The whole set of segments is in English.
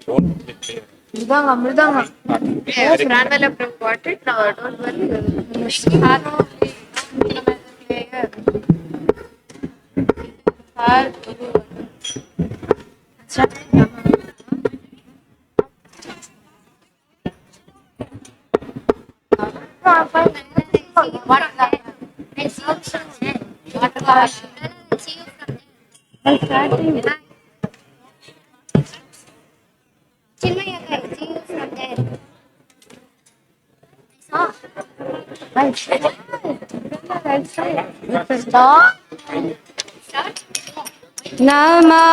Mridanga, Mridanga. Yes, Randall have got it now. Don't worry. Namo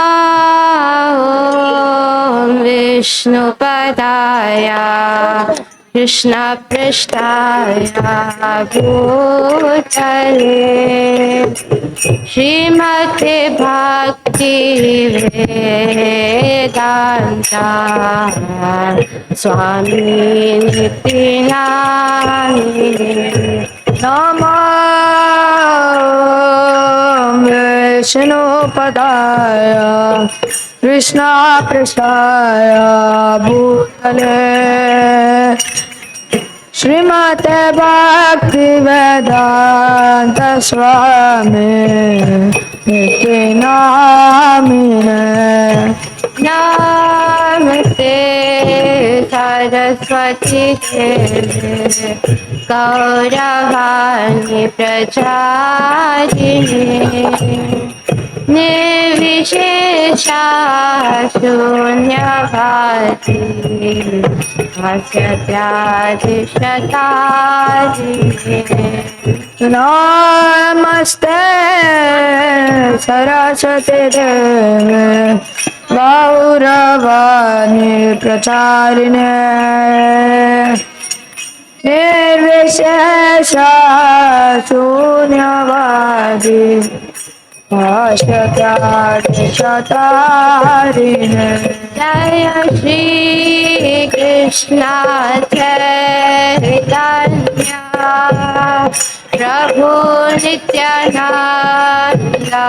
Vishnupadaya Krishna Prishtaya Bhutale Srimati Bhakti Vedanta Swami Nityanamini Namo Vishnupadaya Krishna Prasthaya Bhutale Srimate Bhakti Vedanta Swami Nityanamine Namaste Saraswati Devi Gauravani Pracharini Nirvishesha Shunyavati Asyatyadishatadini Namaste Saraswati Devi Gauravani Pracharine Nirvishesha Shunyavadi Ashatarine Jaya Shri Krishna Chaitanya Prabhu Nityananda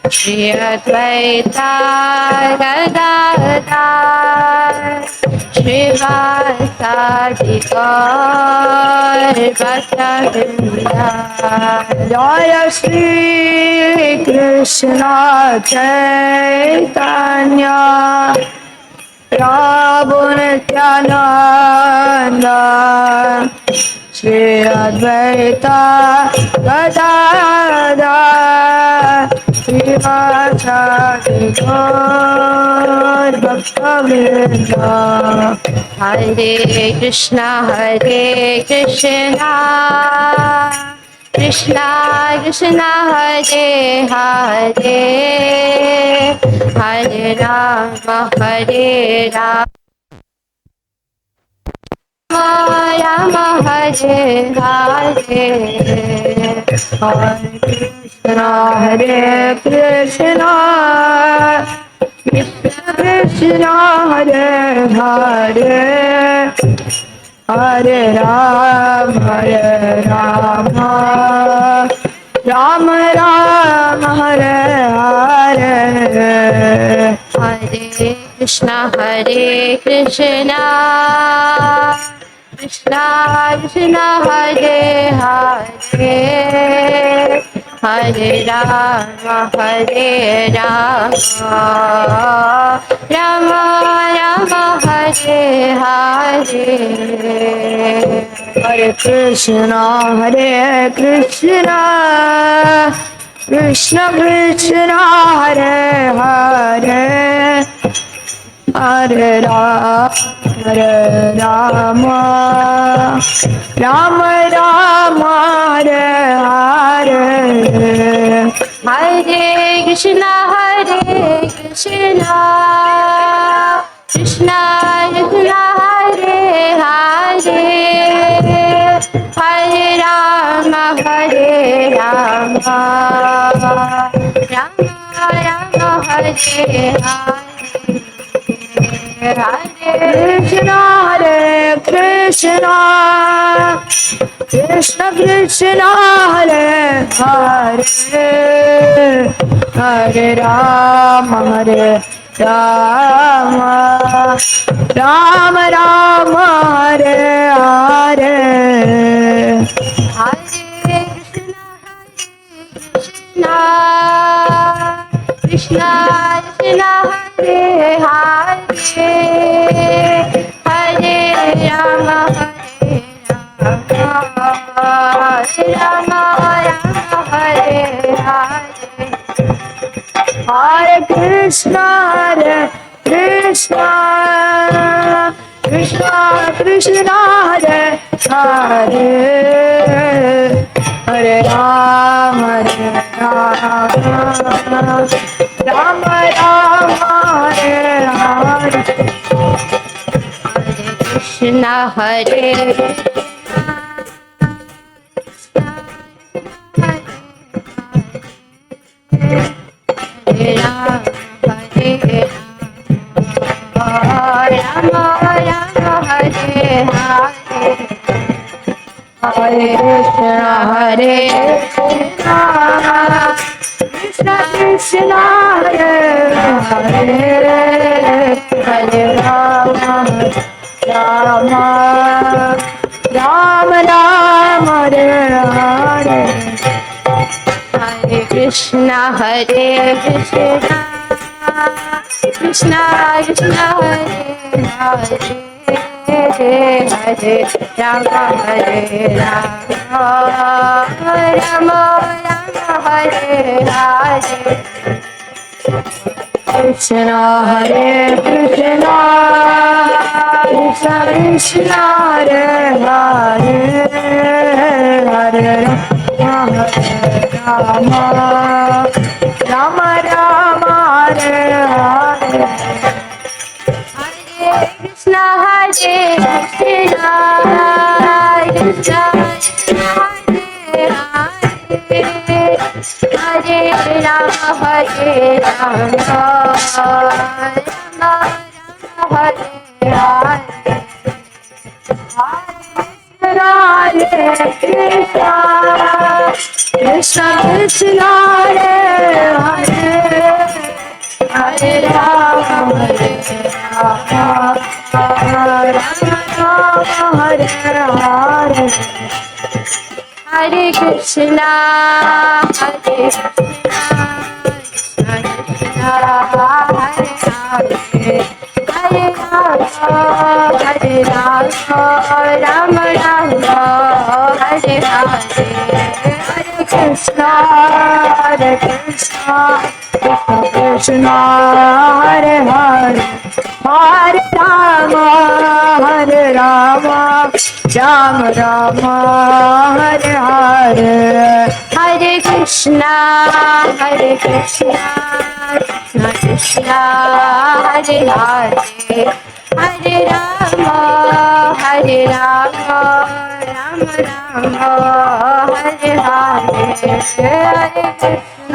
Shri Advaita Gadadhar Srivasadi Gaur Bhattacharya Jaya Shri Krishna Chaitanya Prabhu Nityananda Shri Advaita Gadadhar Srivasadi Gaur Bhattacharya Hare Krishna Krishna Krishna Hare Hare Hare Rama Rama Hare Hare Hare Krishna Krishna Hare Hare Hare Rama Rama Rama Hare Hare Hare Krishna Krishna Krishna Hare Hare Hare Rama Rama Rama Hare Hare Hare Krishna Krishna Krishna Hare Hare Hare Rama Rama Rama Hare Hare Hare Krishna Krishna Krishna Krishna Hare Hare Hare Rama Rama Rama Hare Hare Hare Krishna Krishna Krishna Krishna Hare Hare Hare Rama Ram Ram Hare Hare Hare Krishna Krishna Krishna Hare Hare Hare Rama Hare Rama Rama Rama Hare Hare Hare Krishna Krishna Krishna Krishna Hare Hare Hare Rama Rama Rama Hare Hare Hare Krishna Hare Hare Rama Hare Rama Rama Hare Hare Hare Krishna Krishna Krishna Hare Hare Hare Rama Rama Rama Rama Hare Hare Hare Krishna Krishna Krishna Hare Hare Hare Rama Rama Rama Hare Hare Krishna Krishna Krishna Krishna Hare Hare Hare Rama Rama Rama Rama Hare Hare Hare Krishna Krishna Krishna Krishna Hare Hare Hare Rama Rama Rama Hare Hare Hare Krishna Krishna Krishna Hare Hare Hare Rama Rama Rama Hare Hare Hare Krishna Krishna Krishna Hare Hare Hare Rama Rama Rama Hare Hare Hare Krishna Krishna Krishna Hare Hare Hare Rama Rama Rama Hare Hare Hare Krishna Krishna Krishna Hare Hare Hare Rama Rama Rama Hare Hare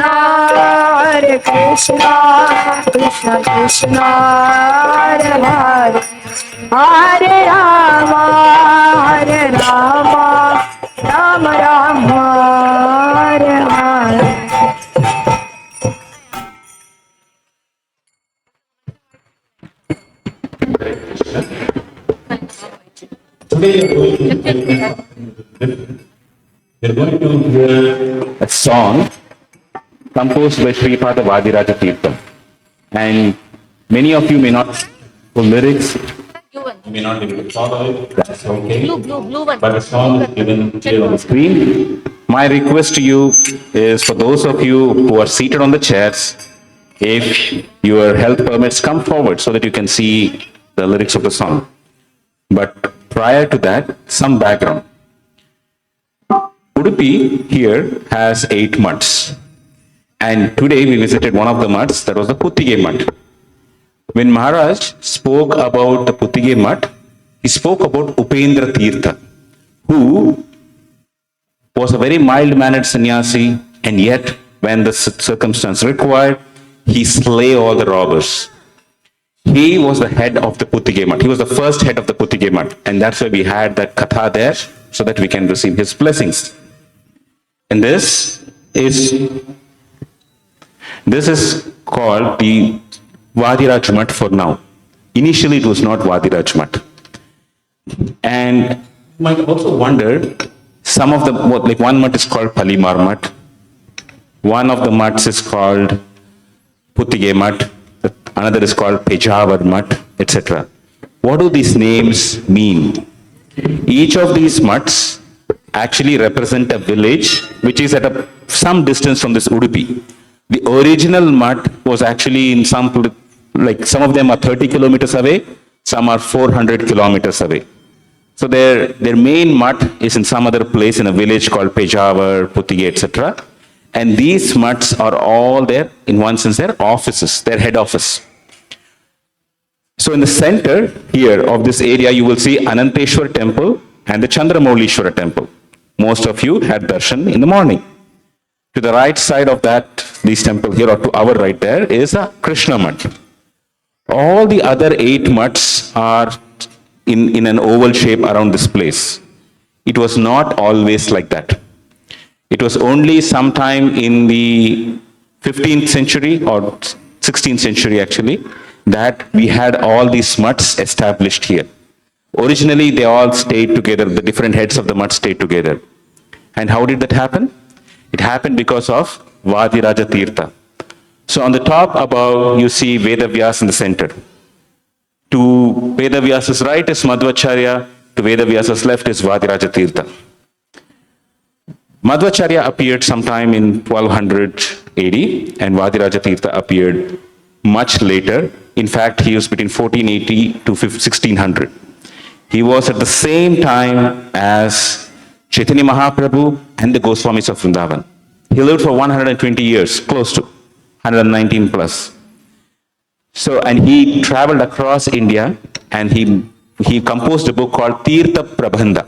Hare Krishna Krishna Krishna Hare Hare Hare Rama Rama Rama Hare Hare Today you're going to hear a song composed by Sripada Vadiraja Tirtha. And many of you may not know lyrics, you may not be able to follow it, that's okay. Blue one. But the song is given here on the screen. My request to you is for those of you who are seated on the chairs, if your health permits, come forward so that you can see the lyrics of the song. But prior to that, some background. Udupi here has 8 mutts. And today we visited one of the mutts, that was the Puttige mutt. When Maharaj spoke about the Puttige mutt, he spoke about Upendra Tirtha, who was a very mild-mannered sannyasi, and yet when the circumstance required, he slay all the robbers. He was the head of the Puttige mutt. He was the first head of the Puttige mutt, and that's why we had that katha there, so that we can receive his blessings. And this is called the Vadiraja mutt for now. Initially, it was not Vadiraj Mutt. And you might also wonder, some of the, like one mutt is called Palimar Mutt, one of the mutts is called Puttige Mutt, another is called Pejawar Mutt, etc. What do these names mean? Each of these mutts actually represent a village which is at some distance from this Udupi. The original mutt was actually in like some of them are 30 kilometers away, some are 400 kilometers away. So their main mutt is in some other place in a village called Pejawar, Puttige, etc. And these mutts are all there, in one sense, their offices, their head office. So in the center here of this area, you will see Ananteshwar temple and the Chandramaulishwara temple. Most of you had darshan in the morning. To the right side of this temple here, or to our right there, is a Krishna Mutt. All the other 8 mutts are in an oval shape around this place. It was not always like that. It was only sometime in the 15th century or 16th century actually that we had all these mutts established here. Originally, they all stayed together, the different heads of the mutts stayed together. And how did that happen? It happened because of Vadiraja Tirtha. So on the top above, you see Vyasa in the center. To Vyasa's right is Madhvacharya, to Vyasa's left is Vadiraja Tirtha. Madhvacharya appeared sometime in 1200 AD and Vadiraja Tirtha appeared much later. In fact, he was between 1480 to 1600. He was at the same time as Chaitanya Mahaprabhu and the Goswamis of Vrindavan. He lived for 120 years, close to 119 plus. So, and he traveled across India and he composed a book called Tirtha Prabandha.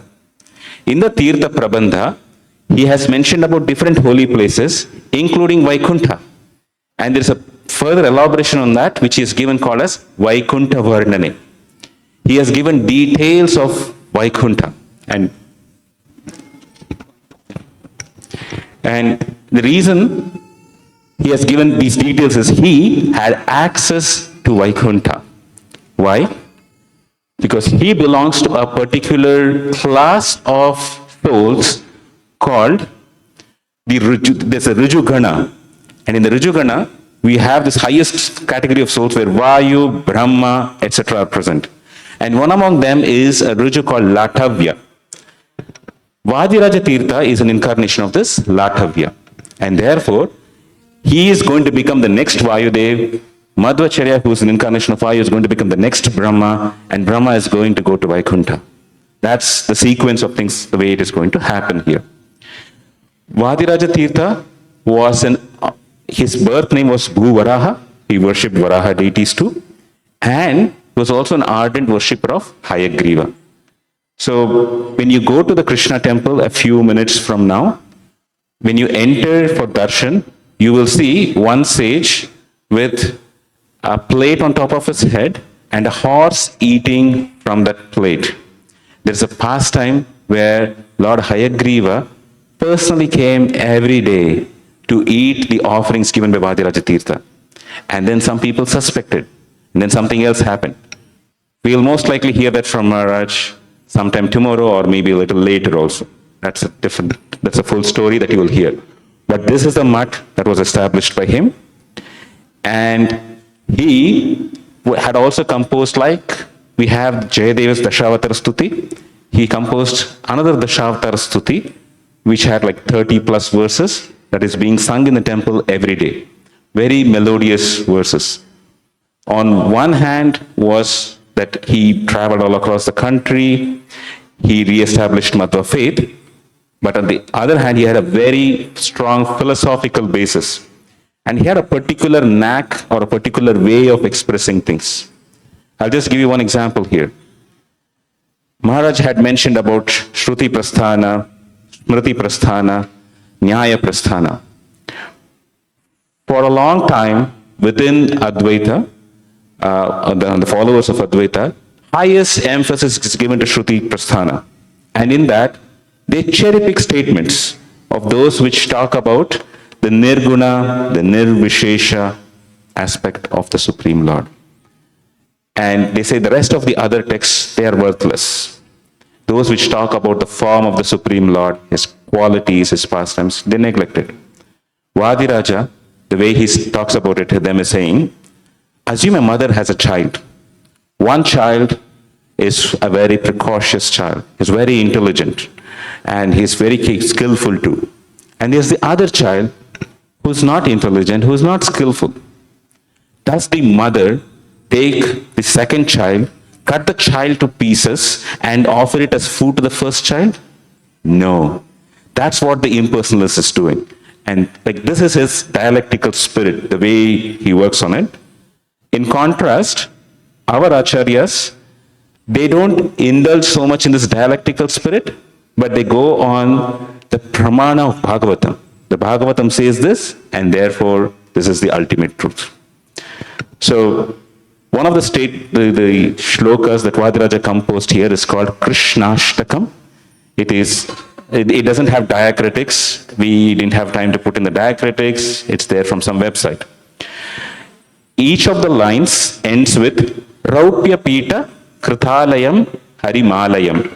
In the Tirtha Prabandha, he has mentioned about different holy places, including Vaikuntha. And there's a further elaboration on that, which is given called as Vaikuntha Varnane. He has given details of Vaikuntha. And the reason he has given these details is he had access to Vaikuntha. Why? Because he belongs to a particular class of souls called there's a Rijugana. And in the Rijugana, we have this highest category of souls where Vayu, Brahma, etc. are present. And one among them is a Riju called Latavya. Vadiraja Tirtha is an incarnation of this Latavya. And therefore, he is going to become the next Vayudev. Madhvacharya, who is an incarnation of Vayu, is going to become the next Brahma, and Brahma is going to go to Vaikuntha. That's the sequence of things, the way it is going to happen here. Vadiraja Tirtha was his birth name was Bhuvaraha. He worshipped Varaha deities too. And was also an ardent worshipper of Hayagriva. So when you go to the Krishna temple a few minutes from now, when you enter for darshan, you will see one sage with a plate on top of his head and a horse eating from that plate. There's a pastime where Lord Hayagriva personally came every day to eat the offerings given by Vadiraja Tirtha. And then some people suspected, and then something else happened. We'll most likely hear that from Maharaj sometime tomorrow or maybe a little later also. That's a full story that you will hear. But this is the mutt that was established by him. And he had also composed, like we have Jayadeva's Dashavatara Stuti. He composed another Dashavatara Stuti, which had like 30 plus verses that is being sung in the temple every day. Very melodious verses. On one hand was that he traveled all across the country, he re-established Madhva faith, but on the other hand, he had a very strong philosophical basis. And he had a particular knack or a particular way of expressing things. I'll just give you one example here. Maharaj had mentioned about Shruti Prasthana, Smriti Prasthana, Nyaya Prasthana. For a long time, within Advaita, the followers of Advaita, highest emphasis is given to Shruti Prasthana. And in that, they cherry pick statements of those which talk about the Nirguna, the Nirvishesha aspect of the Supreme Lord. And they say the rest of the other texts, they are worthless. Those which talk about the form of the Supreme Lord, his qualities, his pastimes, they neglect it. Vadiraja, the way he talks about it to them is saying, assume a mother has a child. One child is a very precocious child. He's very intelligent and he's very skillful too. And there's the other child who's not intelligent, who's not skillful. Does the mother take the second child, cut the child to pieces, and offer it as food to the first child? No. That's what the impersonalist is doing. And like this is his dialectical spirit, the way he works on it. In contrast, our acharyas, they don't indulge so much in this dialectical spirit, but they go on the pramana of Bhagavatam. The Bhagavatam says this, and therefore this is the ultimate truth. So, one of the shlokas that Vadiraja composed here is called Krishnashtakam. It doesn't have diacritics. We didn't have time to put in the diacritics. It's there from some website. Each of the lines ends with Raupya Pita Krithalayam Harimalayam.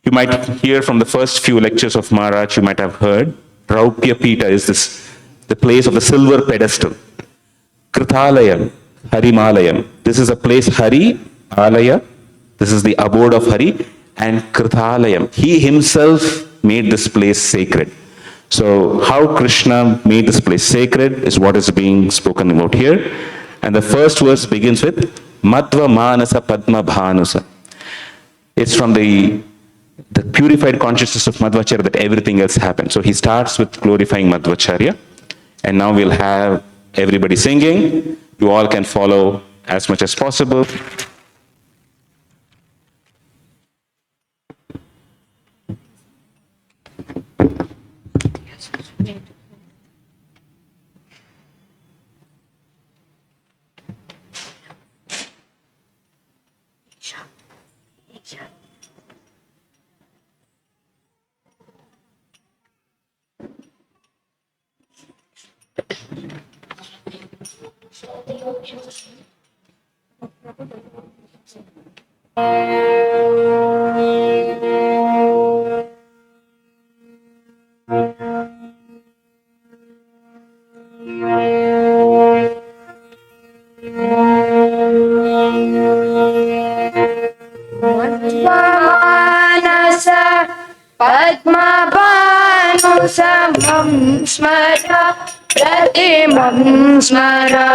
You might hear from the first few lectures of Maharaj, you might have heard, Raupya Pita is the place of the silver pedestal. Krithalayam, Harimalayam. This is a place, Hari, Alaya. This is the abode of Hari. And Krithalayam. He himself made this place sacred. So how Krishna made this place sacred is what is being spoken about here. And the first verse begins with Madhva Manasa Padma Bhanusa. It's from the purified consciousness of Madhvacharya that everything else happens. So he starts with glorifying Madhvacharya. And now we'll have everybody singing. You all can follow as much as possible. Manasa Padma Bhanusamam Smara Pratimam Smara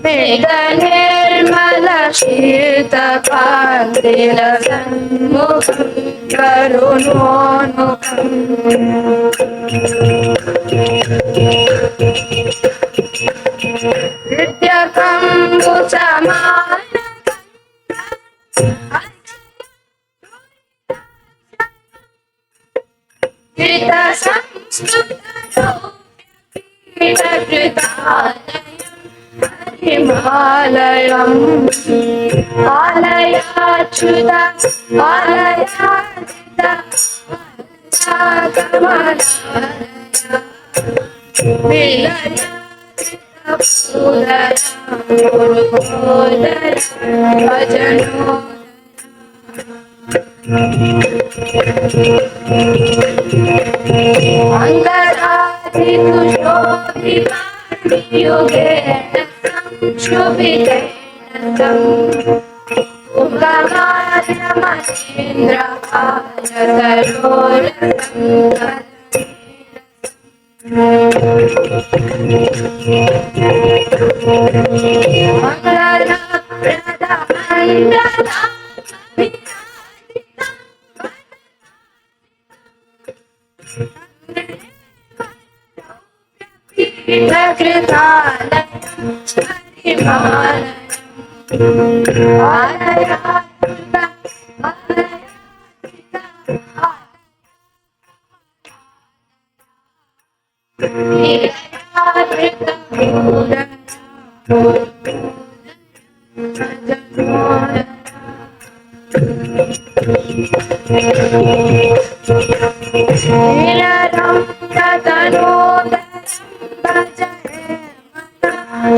Vedanirmala Shita Kandila Sanmukham Karunonukam Vidyakam Busamana Krita Samskruta Krita Himalayam Alayachudha Alayachudha Agamalaya Vilaya Sudara Gurudara Bhajano Angaradi Tushobhivani Yogena Samshubhitena Ugamaya Manindra Ayakarora Mangala Prada Mandala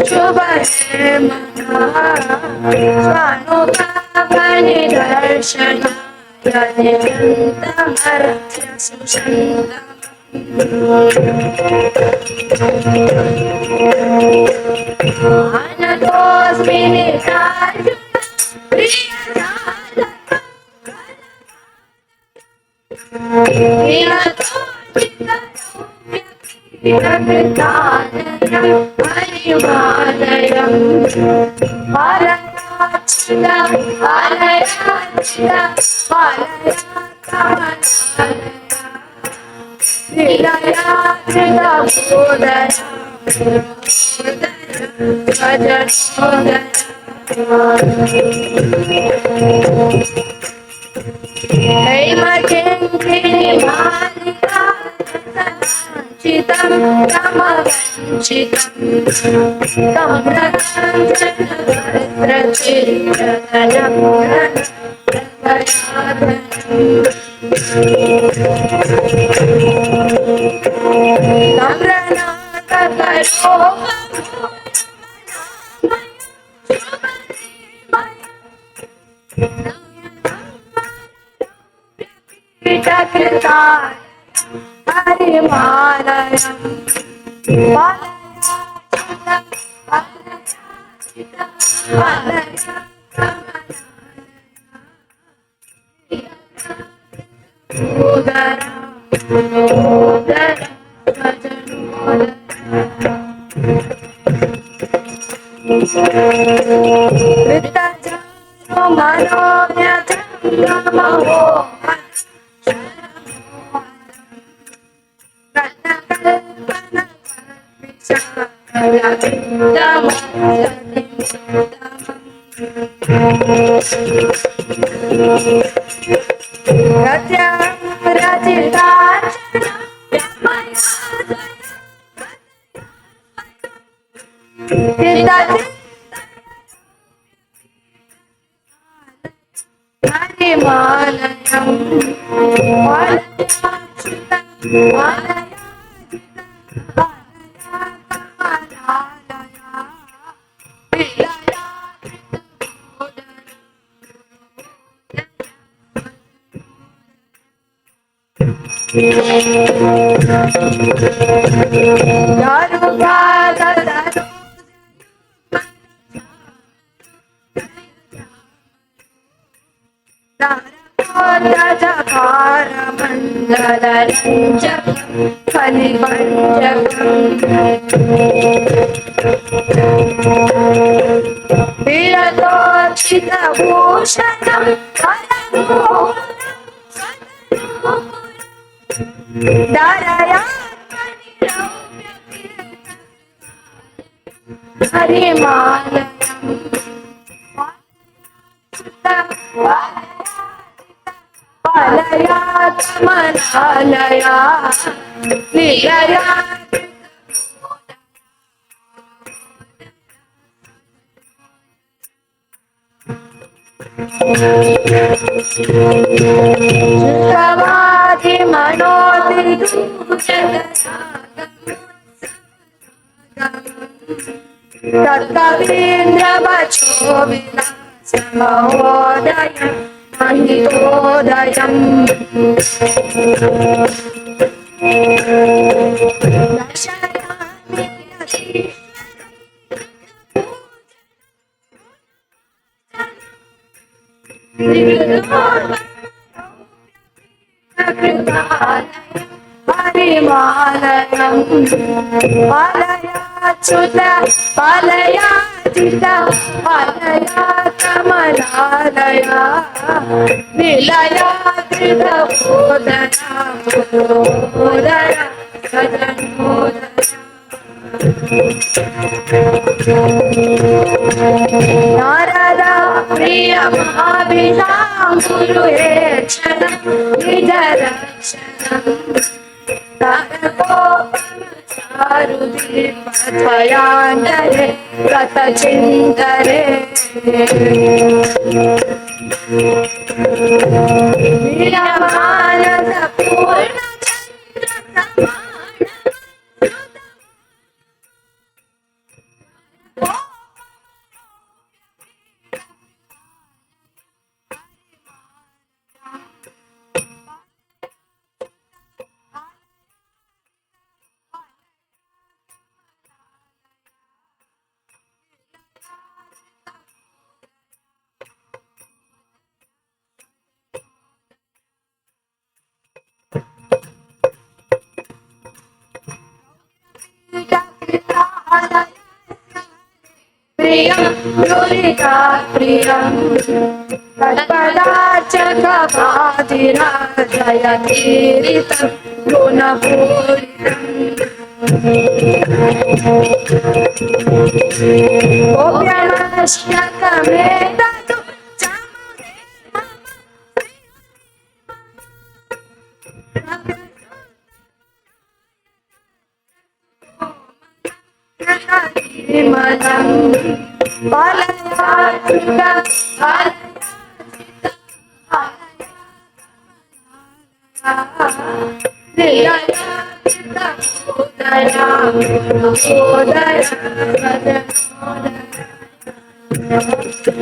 Shubha स्वानुभावनि दर्शनाय निरन्तमर्त्य सुषन्तम् आनतोऽस्मि निराजुः प्रियसाधकम् प्रियं दुरिता प्रियं तत्पदार्चकवादिराजय कीर्तितं गुणपूरितम् गोप्यमष्टकमेततु विमलं पालयात्मिका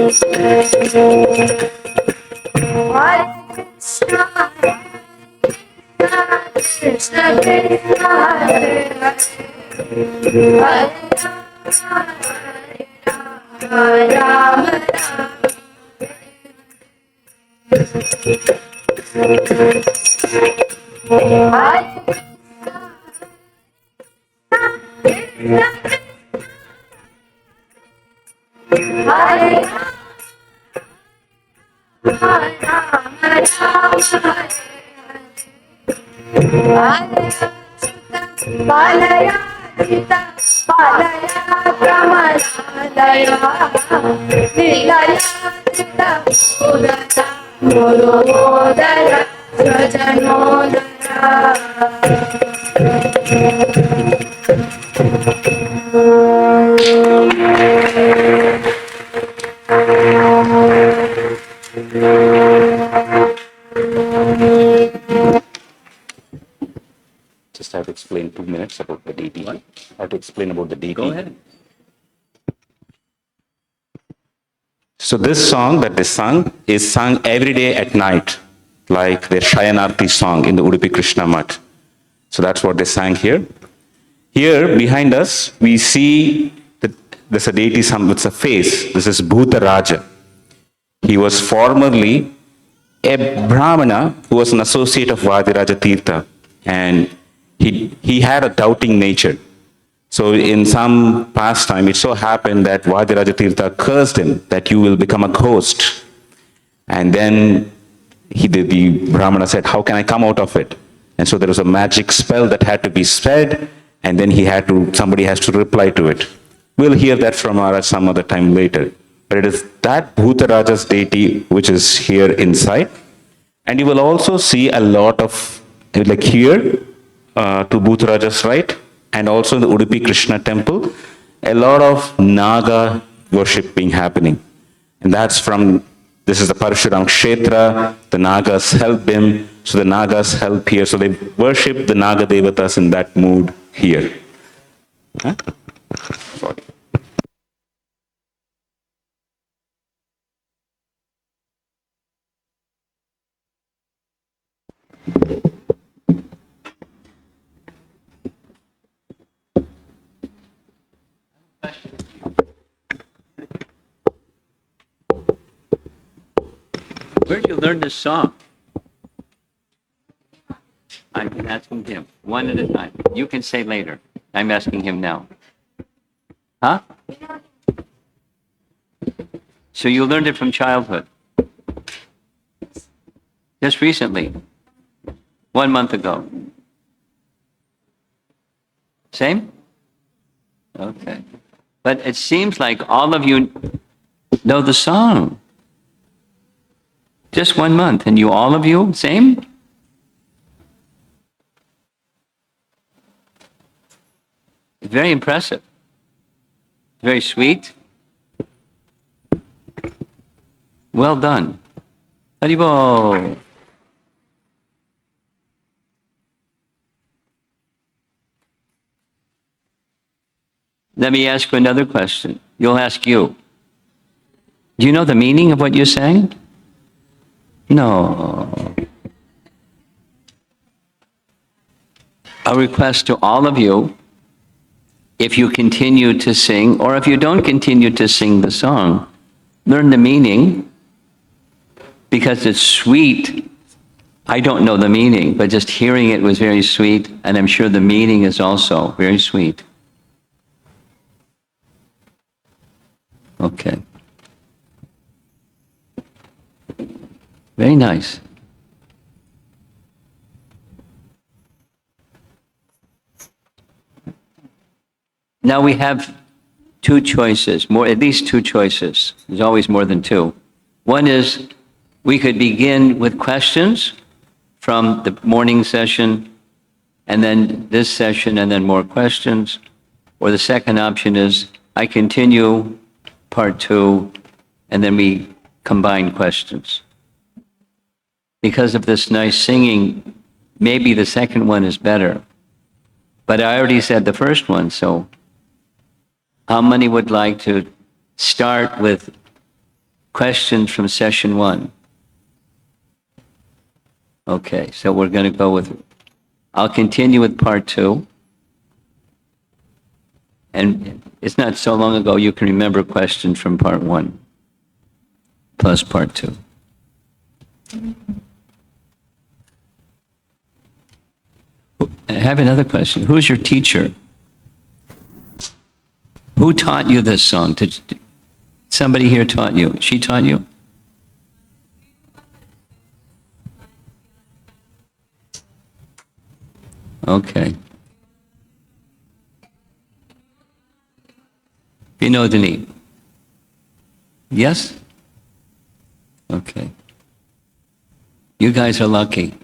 Krishna Krishna Hare Hare Hare Rama Palaya Sita Palaya Kamalalaya Nilaya Sita Udata Murudaya Just have to explain 2 minutes about the deity. What? I have to explain about the deity. Go ahead. So this song that they sung is sung every day at night, like their Shayanarti song in the Udupi Krishna Mat. So that's what they sang here. Here behind us, we see that there's a deity with a face. This is Bhutaraja. He was formerly a Brahmana who was an associate of Vadiraja Tirtha, and he had a doubting nature. So in some past time, it so happened that Vadiraja Tirtha cursed him that you will become a ghost. And then the Brahmana said, how can I come out of it? And so there was a magic spell that had to be said, and then somebody has to reply to it. We'll hear that from Maharaj some other time later. But it is that Bhutaraja's deity which is here inside. And you will also see a lot of, like here, to Bhutaraja's right, and also in the Udupi Krishna temple, a lot of Naga worship being happening. And that's this is the Parshuram Kshetra, the Nagas help him, so the Nagas help here. So they worship the Naga Devatas in that mood here. Huh? Sorry. Where'd you learn this song? I'm asking him, one at a time. You can say later. I'm asking him now. Huh? So you learned it from childhood? Just recently? 1 month ago? Same? Okay. But it seems like all of you know the song. Just 1 month, and all of you, same? Very impressive. Very sweet. Well done. Haribol. Let me ask you another question. You'll ask you. Do you know the meaning of what you sang? No. A request to all of you, if you continue to sing, or if you don't continue to sing the song, learn the meaning, because it's sweet. I don't know the meaning, but just hearing it was very sweet, and I'm sure the meaning is also very sweet. Okay. Very nice. Now we have two choices, at least two choices. There's always more than two. One is we could begin with questions from the morning session, and then this session, and then more questions. Or the second option is I continue part two, and then we combine questions. Because of this nice singing, maybe the second one is better. But I already said the first one, so how many would like to start with questions from session one? Okay, so we're going to go with, I'll continue with part two. And it's not so long ago you can remember questions from part one plus part two. I have another question. Who's your teacher? Who taught you this song? Somebody here taught you. She taught you? Okay. Vinodini. Yes? Okay. You guys are lucky.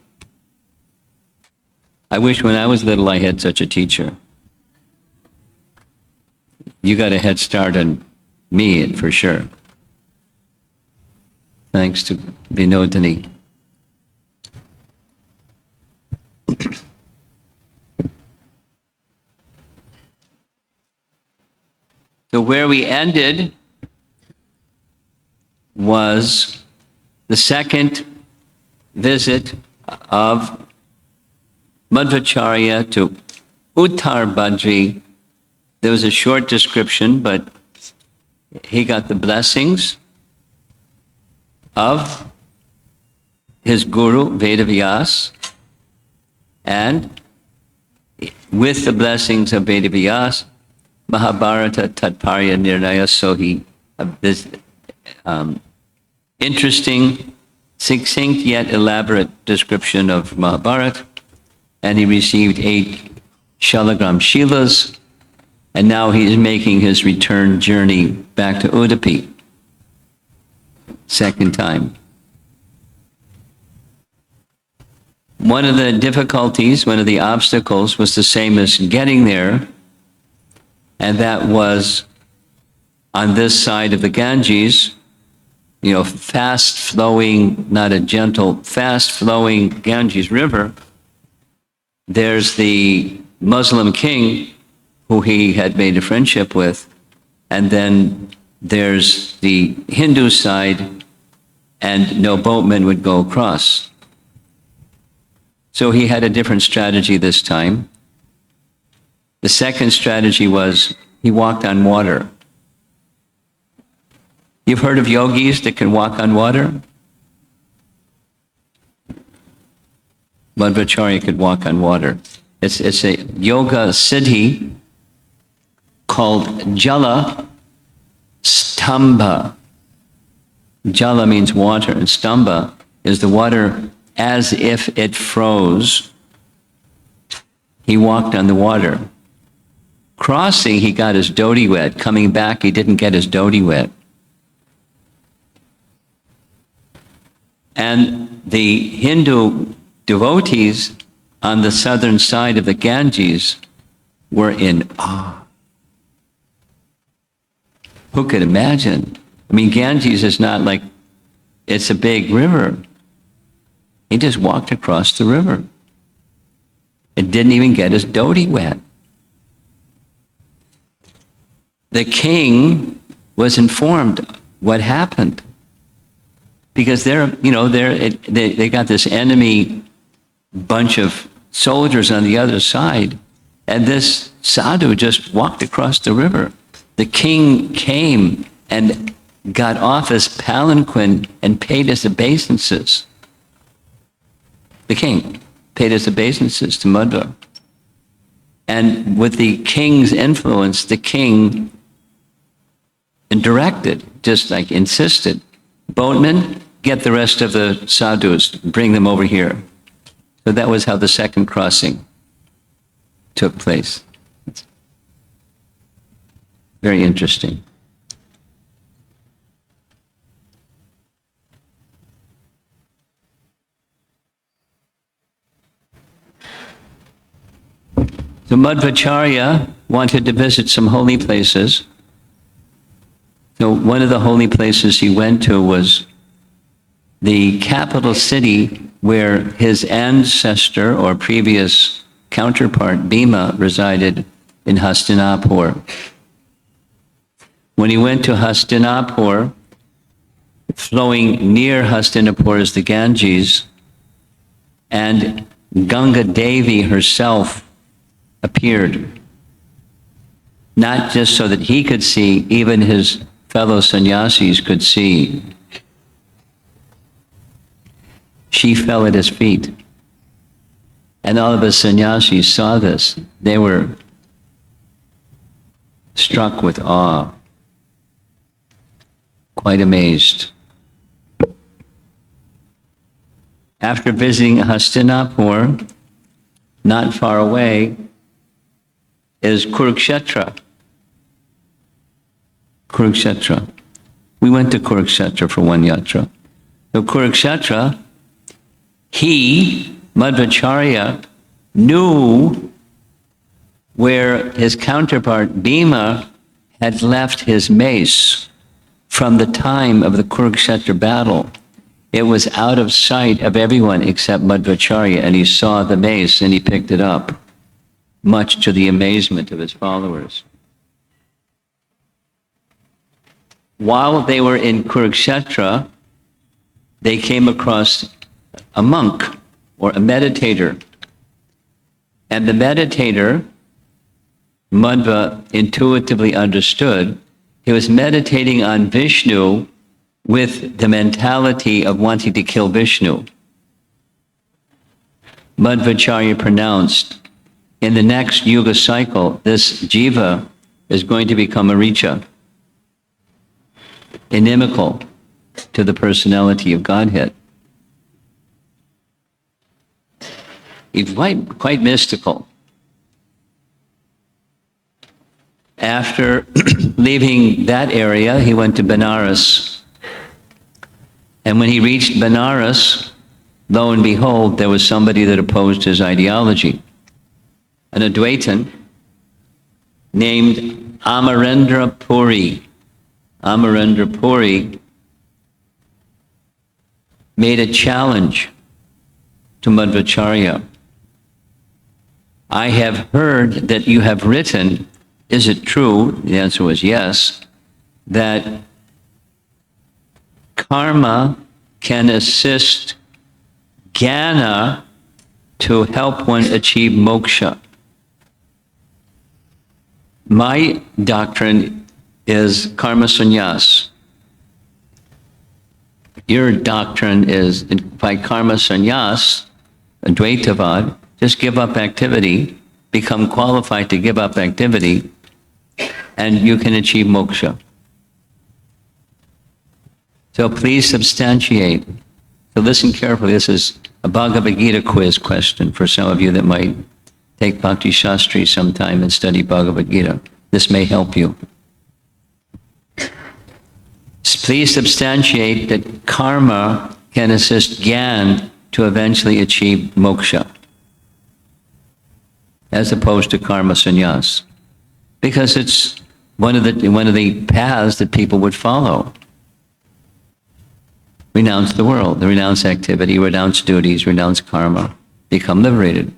I wish when I was little I had such a teacher. You got a head start on me, for sure. Thanks to Vinodini. So where we ended was the second visit of Madhvacharya to Uttar Badri. There was a short description, but he got the blessings of his guru, Vyasa, and with the blessings of Vyasa, Mahabharata Tatparya Nirnaya, so he, this interesting, succinct yet elaborate description of Mahabharata, and he received 8 Shalagram Shilas, and now he is making his return journey back to Udupi, second time. One of the difficulties, one of the obstacles was the same as getting there, and that was on this side of the Ganges, you know, fast-flowing, not a gentle, fast-flowing Ganges River. There's the Muslim king who he had made a friendship with, and then there's the Hindu side, and no boatman would go across. So he had a different strategy this time. The second strategy was he walked on water. You've heard of yogis that can walk on water? Madhvacharya could walk on water. It's a yoga siddhi called Jala Stamba. Jala means water, and Stamba is the water as if it froze. He walked on the water. Crossing, he got his dhoti wet. Coming back, he didn't get his dhoti wet. And the Hindu devotees on the southern side of the Ganges were in awe. Who could imagine? I mean, Ganges is not like, it's a big river. He just walked across the river. It didn't even get his dhoti wet. The king was informed what happened, because they got this enemy bunch of soldiers on the other side, and this sadhu just walked across the river. The king came and got off his palanquin and paid his obeisances. The king paid his obeisances to Madhva. And with the king's influence, the king and directed, just like insisted, boatmen, get the rest of the sadhus, bring them over here. So that was how the second crossing took place. Very interesting. So Madhvacharya wanted to visit some holy places. So one of the holy places he went to was the capital city where his ancestor or previous counterpart Bhima resided in Hastinapur. When he went to Hastinapur, flowing near Hastinapur is the Ganges, and Ganga Devi herself appeared, not just so that he could see, even his fellow sannyasis could see. She fell at his feet. And all of the sannyasis saw this. They were struck with awe, quite amazed. After visiting Hastinapur, not far away is Kurukshetra. Kurukshetra. We went to Kurukshetra for one yatra. So Kurukshetra, he, Madhvacharya, knew where his counterpart Bhima had left his mace from the time of the Kurukshetra battle. It was out of sight of everyone except Madhvacharya, and he saw the mace and he picked it up, much to the amazement of his followers. While they were in Kurukshetra, they came across a monk or a meditator. And the meditator, Madhva intuitively understood, he was meditating on Vishnu with the mentality of wanting to kill Vishnu. Madhvacharya pronounced, in the next yuga cycle, this jiva is going to become a richa, inimical to the personality of Godhead. He's quite mystical. After leaving that area, he went to Benares. And when he reached Benares, lo and behold, there was somebody that opposed his ideology. An Advaitin named Amarendra Puri. Amarendra Puri made a challenge to Madhvacharya. I have heard that you have written, is it true? The answer was yes, that karma can assist jnana to help one achieve moksha. My doctrine is karma sannyas. Your doctrine is by karma sannyas, Advaitavad, just give up activity, become qualified to give up activity, and you can achieve moksha. So please substantiate. So listen carefully. This is a Bhagavad Gita quiz question for some of you that might take Bhakti Shastri sometime and study Bhagavad Gita. This may help you. Please substantiate that karma can assist jnana to eventually achieve moksha, as opposed to karma sannyas, because it's one of the paths that people would follow. Renounce the world, renounce activity, renounce duties, renounce karma, become liberated.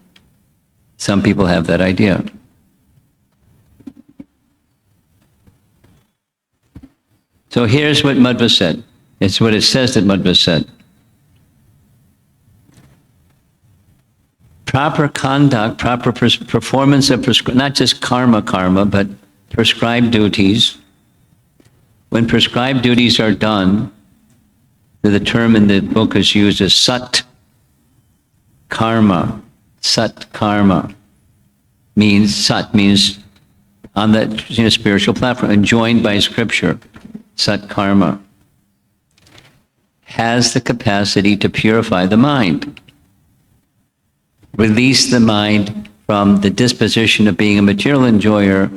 Some people have that idea. So here's what Madhva said. It's what it says that Madhva said. Proper conduct, proper performance of not just karma, but prescribed duties. When prescribed duties are done, the term in the book is used as sat karma. Sat karma means on the spiritual platform and joined by scripture. sat karma, has the capacity to purify the mind, release the mind from the disposition of being a material enjoyer,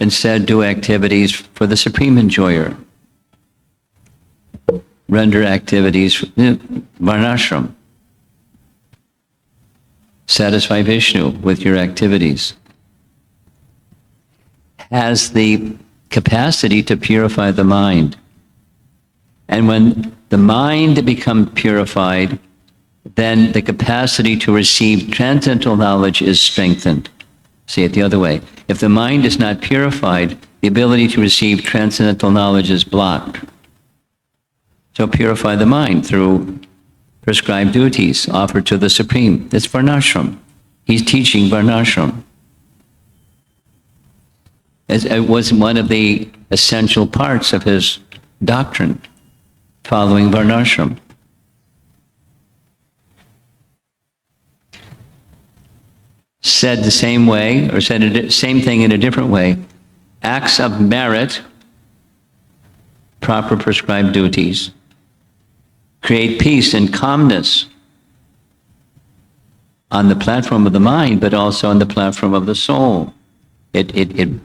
instead do activities for the supreme enjoyer. Render activities, varnashram. Satisfy Vishnu with your activities. Has the capacity to purify the mind. And when the mind becomes purified, then the capacity to receive transcendental knowledge is strengthened. See it the other way. If the mind is not purified, the ability to receive transcendental knowledge is blocked. So purify the mind through prescribed duties offered to the Supreme. It's varnashram. He's teaching varnashram. It was one of the essential parts of his doctrine, following varnashram. Said the same way, or said the same thing in a different way. Acts of merit, proper prescribed duties, create peace and calmness on the platform of the mind, but also on the platform of the soul. It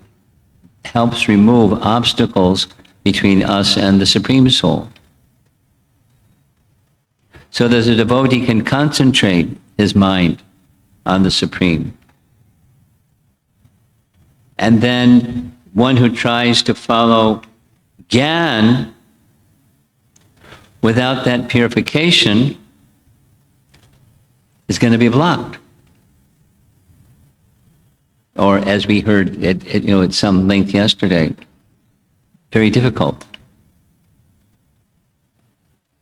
helps remove obstacles between us and the Supreme Soul. So that the devotee can concentrate his mind on the Supreme. And then one who tries to follow Gyan without that purification is going to be blocked. Or as we heard at some length yesterday, very difficult.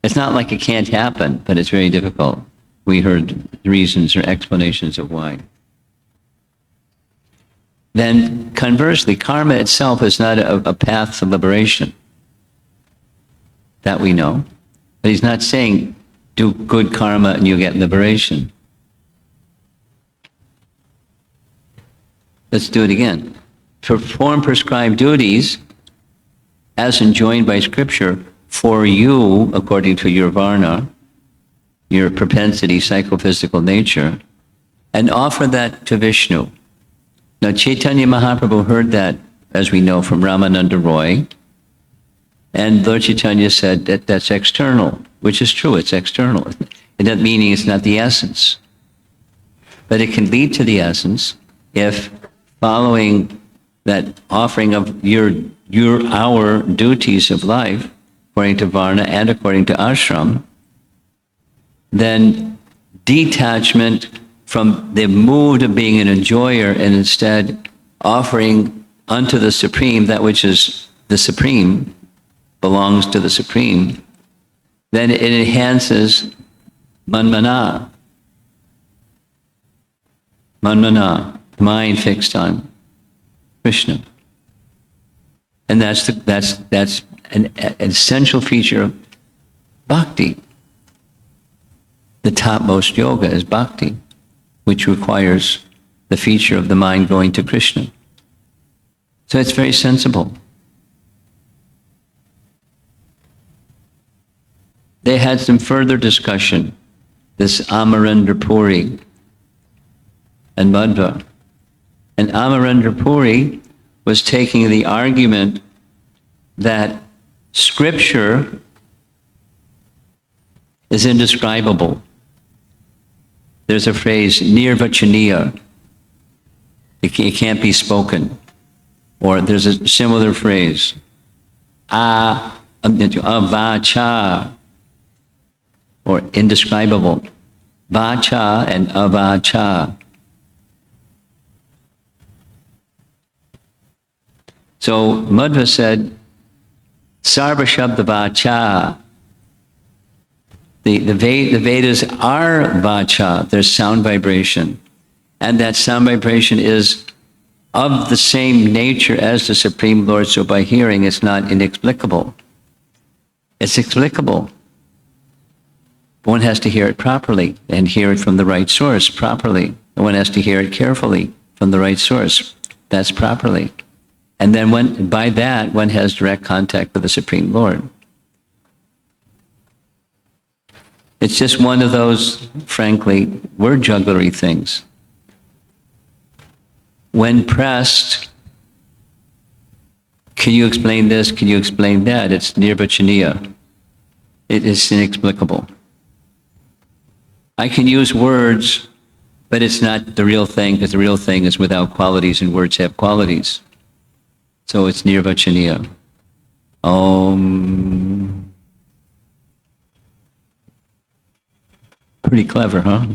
It's not like it can't happen, but it's very difficult. We heard reasons or explanations of why. Then conversely, karma itself is not a path to liberation. That we know. But he's not saying do good karma and you get liberation. Let's do it again. Perform prescribed duties as enjoined by Scripture for you, according to your varna, your propensity, psychophysical nature, and offer that to Vishnu. Now, Chaitanya Mahaprabhu heard that, as we know, from Ramananda Roy, and Lord Chaitanya said that that's external, which is true, it's external. And that meaning it's not the essence. But it can lead to the essence if following that offering of our duties of life, according to Varna and according to Ashram, then detachment from the mood of being an enjoyer and instead offering unto the Supreme that which is the Supreme, belongs to the Supreme, then it enhances manmana. Manmana, mind fixed on Krishna. And that's an essential feature of bhakti. The topmost yoga is bhakti, which requires the feature of the mind going to Krishna. So it's very sensible. They had some further discussion, this Amarendra Puri and Madhva. And Amarendra Puri was taking the argument that Scripture is indescribable. There's a phrase, nirvachaniya. It can't be spoken. Or there's a similar phrase, avacha, or indescribable. Vacha and avacha. So Madhva said, Sarva Shabda Vacha. The Vedas are vacha, there's sound vibration. And that sound vibration is of the same nature as the Supreme Lord, so by hearing it's not inexplicable. It's explicable. One has to hear it properly and hear it from the right source properly. And one has to hear it carefully from the right source. That's properly. And then by that, one has direct contact with the Supreme Lord. It's just one of those, frankly, word jugglery things. When pressed, can you explain this? Can you explain that? It's nirvachaniya. It is inexplicable. I can use words, but it's not the real thing, because the real thing is without qualities, and words have qualities. So it's nirvachaniya. Pretty clever, huh?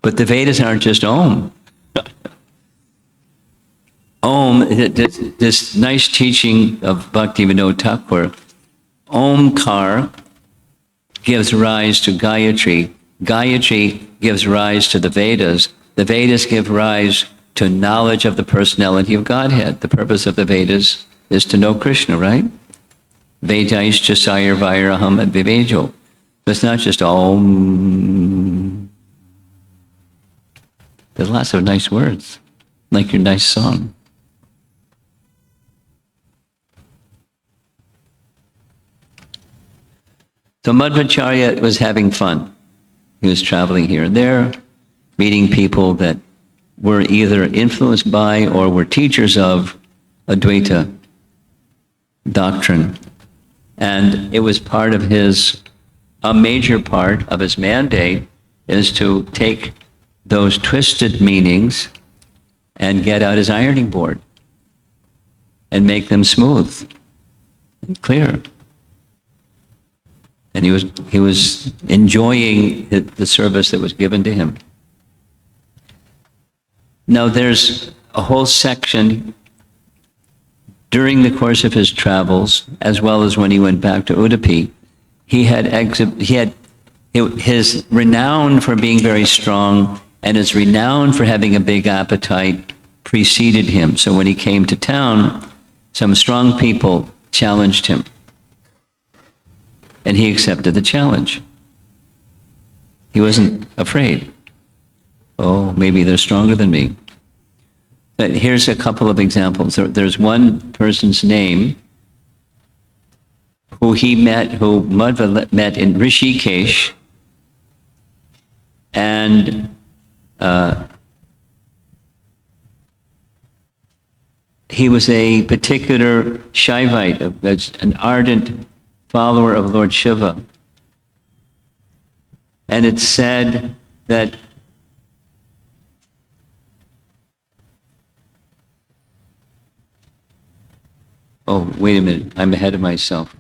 But the Vedas aren't just Om. Om, this nice teaching of Bhaktivinoda Thakur, Omkar gives rise to Gayatri. Gayatri gives rise to the Vedas. The Vedas give rise to knowledge of the personality of Godhead. The purpose of the Vedas is to know Krishna, right? Vedaischa sayar vairaham and vivejo. It's not just Om. There's lots of nice words, like your nice song. So Madhvacharya was having fun. He was traveling here and there, meeting people that were either influenced by or were teachers of Advaita doctrine. And it was part of a major part of his mandate is to take those twisted meanings and get out his ironing board and make them smooth and clear. And he was enjoying the service that was given to him. Now there's a whole section during the course of his travels, as well as when he went back to Udupi. His renown for being very strong and his renown for having a big appetite preceded him. So when he came to town, some strong people challenged him. And he accepted the challenge. He wasn't afraid. Oh, maybe they're stronger than me. But here's a couple of examples. There's one person's name who Madhva met in Rishikesh, and he was a particular Shaivite, an ardent follower of Lord Shiva. And it's said that oh, wait a minute, I'm ahead of myself.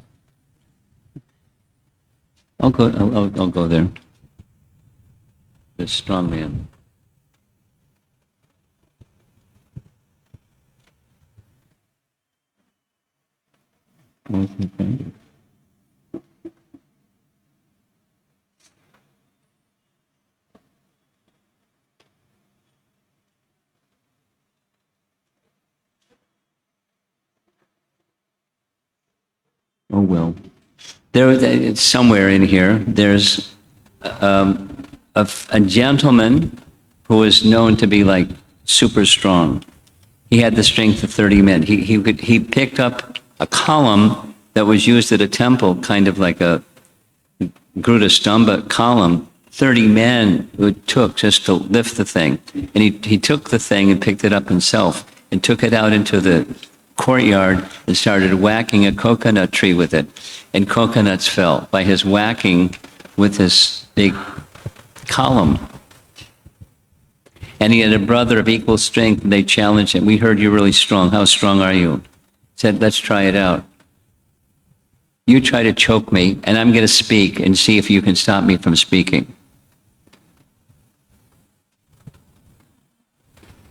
I'll go there. The strong man. Okay. Oh well, it's somewhere in here. There's a gentleman who is known to be like super strong. He had the strength of 30 men. He picked up a column that was used at a temple, kind of like a Gruta Stamba column. 30 men it took just to lift the thing, and he took the thing and picked it up himself and took it out into the courtyard and started whacking a coconut tree with it, and coconuts fell by his whacking with this big column. And he had a brother of equal strength, and they challenged him. We heard you're really strong. How strong are you? He said, let's try it out. You try to choke me, and I'm going to speak and see if you can stop me from speaking.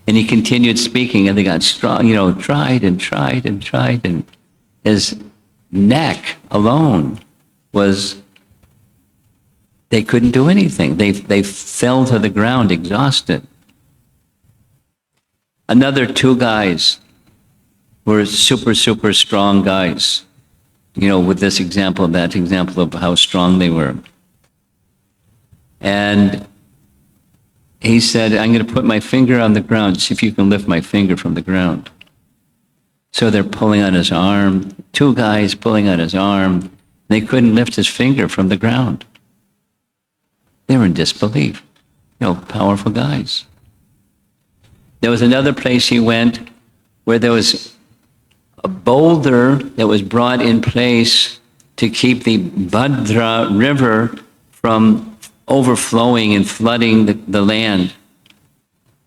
And he continued speaking, and they got strong, tried, and his neck alone they couldn't do anything. They fell to the ground exhausted. Another two guys were super, super strong guys, with this example, that example of how strong they were. And he said, I'm going to put my finger on the ground, see if you can lift my finger from the ground. So they're pulling on his arm, two guys pulling on his arm. They couldn't lift his finger from the ground. They were in disbelief. Powerful guys. There was another place he went where there was a boulder that was brought in place to keep the Bhadra River from overflowing and flooding the land.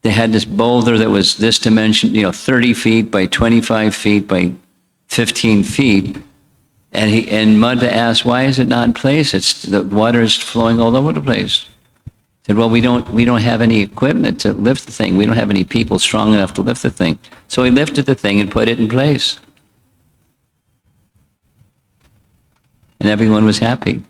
They had this boulder that was this dimension, 30 feet by 25 feet by 15 feet. And Madhva asked, why is it not in place? The water is flowing all over the place. He said, well, we don't have any equipment to lift the thing. We don't have any people strong enough to lift the thing. So he lifted the thing and put it in place. And everyone was happy.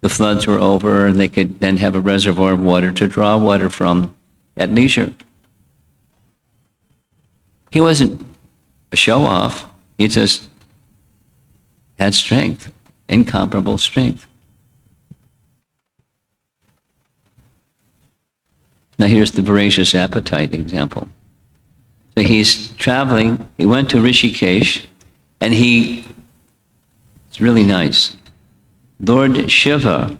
The floods were over, and they could then have a reservoir of water to draw water from at leisure. He wasn't a show-off. He just had strength, incomparable strength. Now here's the voracious appetite example. So he's traveling, he went to Rishikesh, and it's really nice. Lord Shiva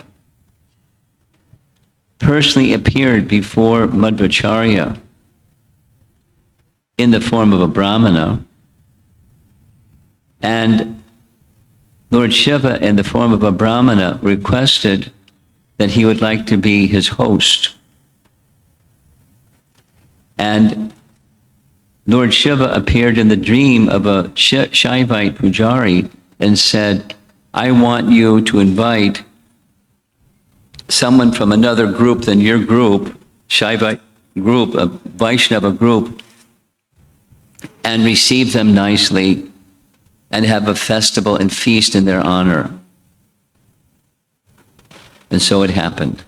personally appeared before Madhvacharya in the form of a brahmana, and Lord Shiva in the form of a brahmana requested that he would like to be his host. And Lord Shiva appeared in the dream of a Shaivite pujari and said, I want you to invite someone from another group than your group, Shaivite group, a Vaishnava group, and receive them nicely and have a festival and feast in their honor. And so it happened.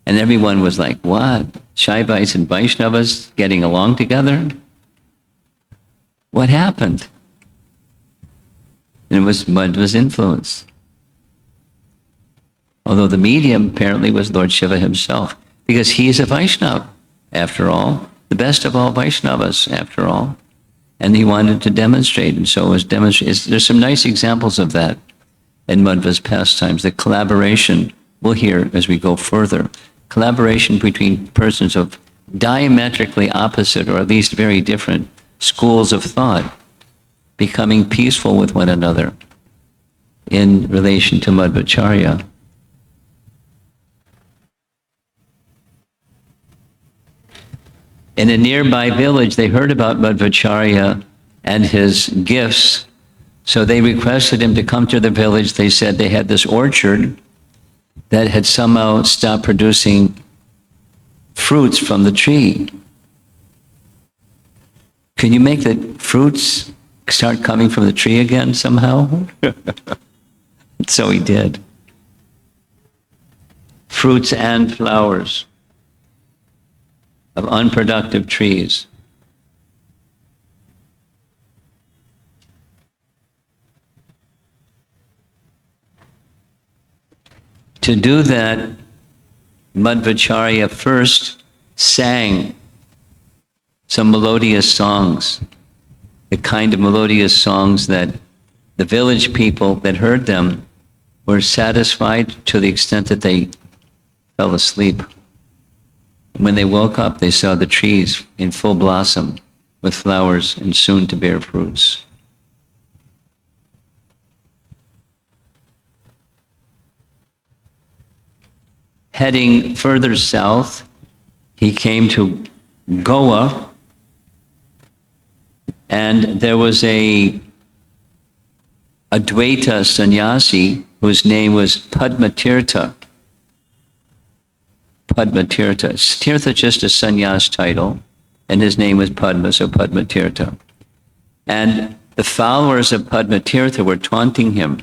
And everyone was like, what? Shaivites and Vaishnavas getting along together? What happened? And it was Madhva's influence. Although the medium apparently was Lord Shiva himself, because he is a Vaishnava, after all, the best of all Vaishnavas, after all. And he wanted to demonstrate, and so it was demonstrated. There's some nice examples of that in Madhva's pastimes, the collaboration we'll hear as we go further. Collaboration between persons of diametrically opposite, or at least very different, schools of thought, becoming peaceful with one another in relation to Madhvacharya. In a nearby village, they heard about Madhvacharya and his gifts, so they requested him to come to the village. They said they had this orchard that had somehow stopped producing fruits from the tree. Can you make the fruits start coming from the tree again somehow? So he did. Fruits and flowers of unproductive trees. To do that, Madhvacharya first sang some melodious songs, the kind of melodious songs that the village people that heard them were satisfied to the extent that they fell asleep. When they woke up, they saw the trees in full blossom with flowers and soon to bear fruits. Heading further south, he came to Goa, and there was a Advaita sannyasi whose name was Tirtha. Tirtha. Tirtha just a sannyas title, and his name was Padma, so Tirtha. And the followers of Tirtha were taunting him.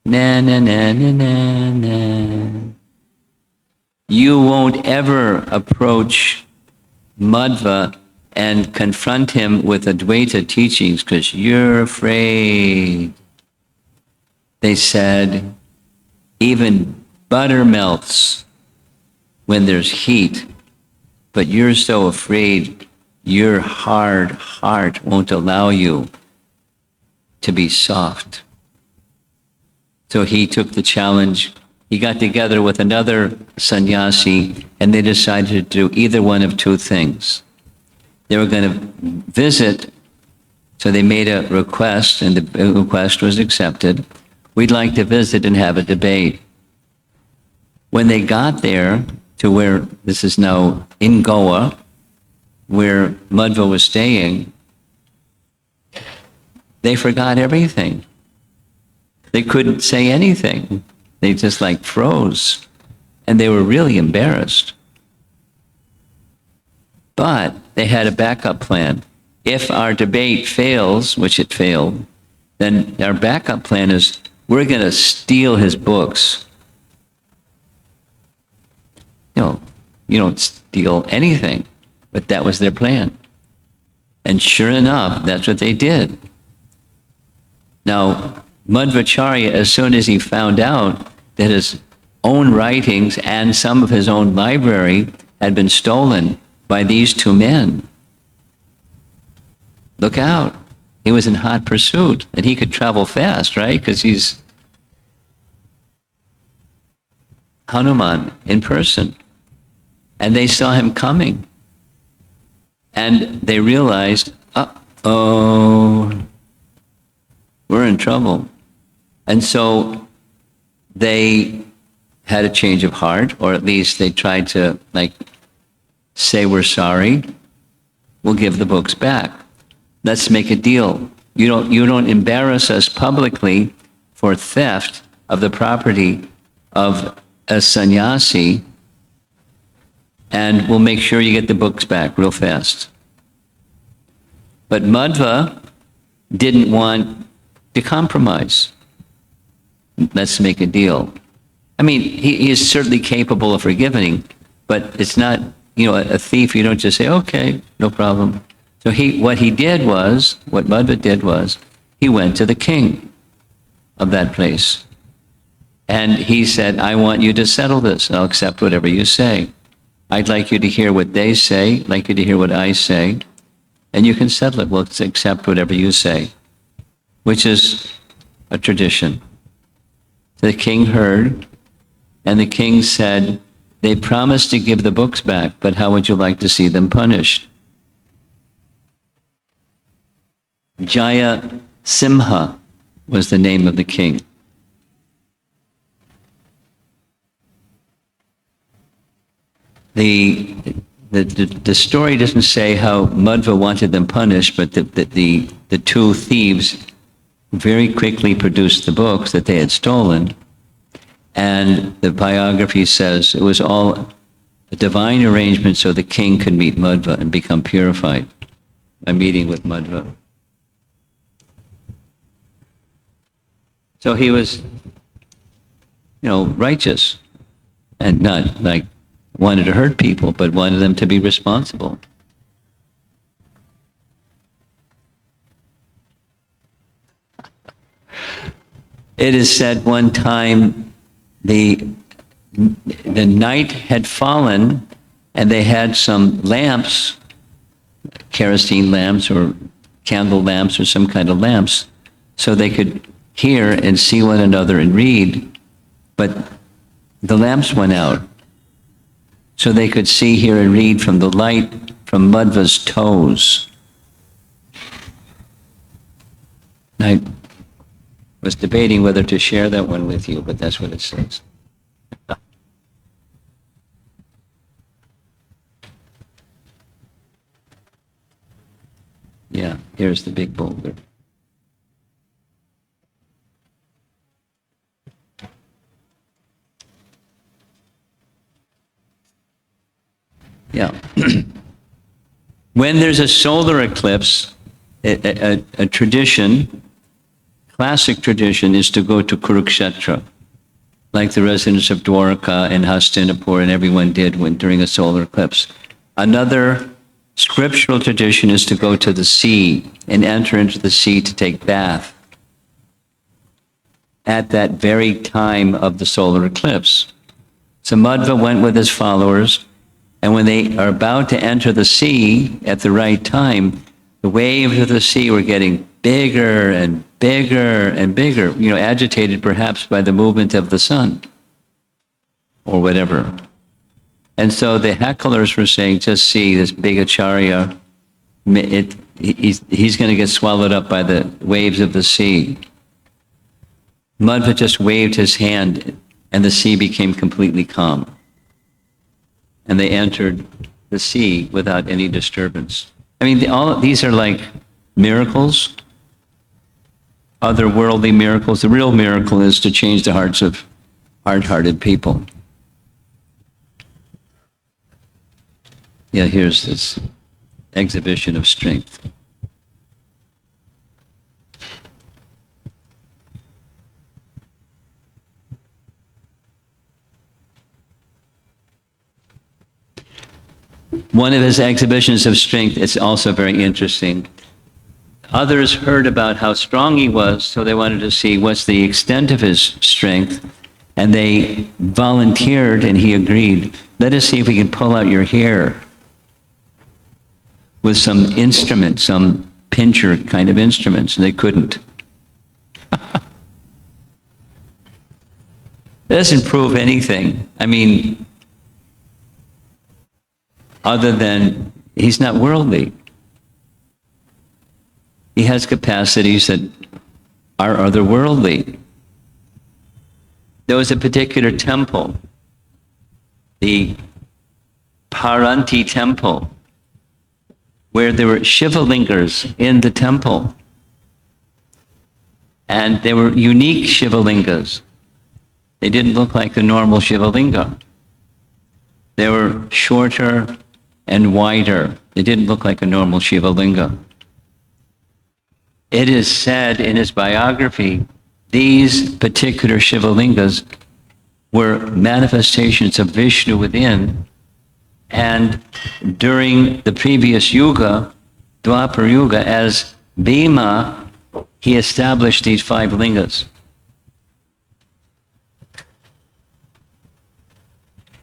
Na na na na na na. You won't ever approach Madhva and confront him with Advaita teachings because you're afraid. They said, even butter melts when there's heat, but you're so afraid your hard heart won't allow you to be soft. So he took the challenge. He got together with another sannyasi, and they decided to do either one of two things. They were going to visit, so they made a request, and the request was accepted. We'd like to visit and have a debate. When they got there to where this is now in Goa, where Madhva was staying, they forgot everything. They couldn't say anything. They just like froze. And they were really embarrassed. But they had a backup plan. If our debate fails, which it failed, then our backup plan is we're going to steal his books. No, you don't steal anything. But that was their plan. And sure enough, that's what they did. Now, Madhvacharya, as soon as he found out that his own writings and some of his own library had been stolen by these two men, look out. He was in hot pursuit, and he could travel fast, right? Because he's Hanuman in person. And they saw him coming. And they realized, uh-oh, we're in trouble. And so they had a change of heart, or at least they tried to say, we're sorry, we'll give the books back. Let's make a deal. You don't embarrass us publicly for theft of the property of a sannyasi, and we'll make sure you get the books back real fast. But Madhva didn't want to compromise. Let's make a deal. I mean, he is certainly capable of forgiving, but it's not, a thief, you don't just say, okay, no problem. So what Madhva did was, he went to the king of that place. And he said, I want you to settle this. I'll accept whatever you say. I'd like you to hear what they say, I'd like you to hear what I say, and you can settle it. We'll accept whatever you say, which is a tradition. The king heard, and the king said, they promised to give the books back, but how would you like to see them punished? Jaya Simha was the name of the king. The story doesn't say how Madhva wanted them punished, but the two thieves very quickly produced the books that they had stolen. And the biography says it was all a divine arrangement so the king could meet Madhva and become purified by meeting with Madhva. So he was, righteous and not wanted to hurt people, but wanted them to be responsible. It is said one time the night had fallen and they had some lamps, kerosene lamps or candle lamps or some kind of lamps, so they could hear and see one another and read, but the lamps went out. So they could see, hear, and read from the light from Madhva's toes. I was debating whether to share that one with you, but that's what it says. Yeah, here's the big boulder. Yeah. When there's a solar eclipse, a tradition, classic tradition, is to go to Kurukshetra, like the residents of Dwarka and Hastinapur and everyone did during a solar eclipse. Another scriptural tradition is to go to the sea and enter into the sea to take bath at that very time of the solar eclipse. So Madhva went with his followers, and when they are about to enter the sea at the right time, the waves of the sea were getting bigger and bigger and bigger, agitated perhaps by the movement of the sun or whatever. And so the hecklers were saying, just see this big acharya, he's going to get swallowed up by the waves of the sea. Madhva just waved his hand, and the sea became completely calm. And they entered the sea without any disturbance. I mean, all these are like miracles, otherworldly miracles. The real miracle is to change the hearts of hard-hearted people. Yeah, here's this exhibition of strength. One of his exhibitions of strength is also very interesting. Others heard about how strong he was, so they wanted to see what's the extent of his strength, and they volunteered, and he agreed. Let us see if we can pull out your hair with some instrument, some pincher kind of instruments, and they couldn't. That doesn't prove anything. I mean, other than he's not worldly. He has capacities that are otherworldly. There was a particular temple, the Paranti temple, where there were Shivalingas in the temple. And they were unique Shivalingas. They didn't look like a normal Shivalinga. They were shorter and wider. They didn't look like a normal Shivalinga. It is said in his biography, these particular Shivalingas were manifestations of Vishnu within, and during the previous Yuga, Dwapar Yuga, as Bhima, he established these 5 lingas.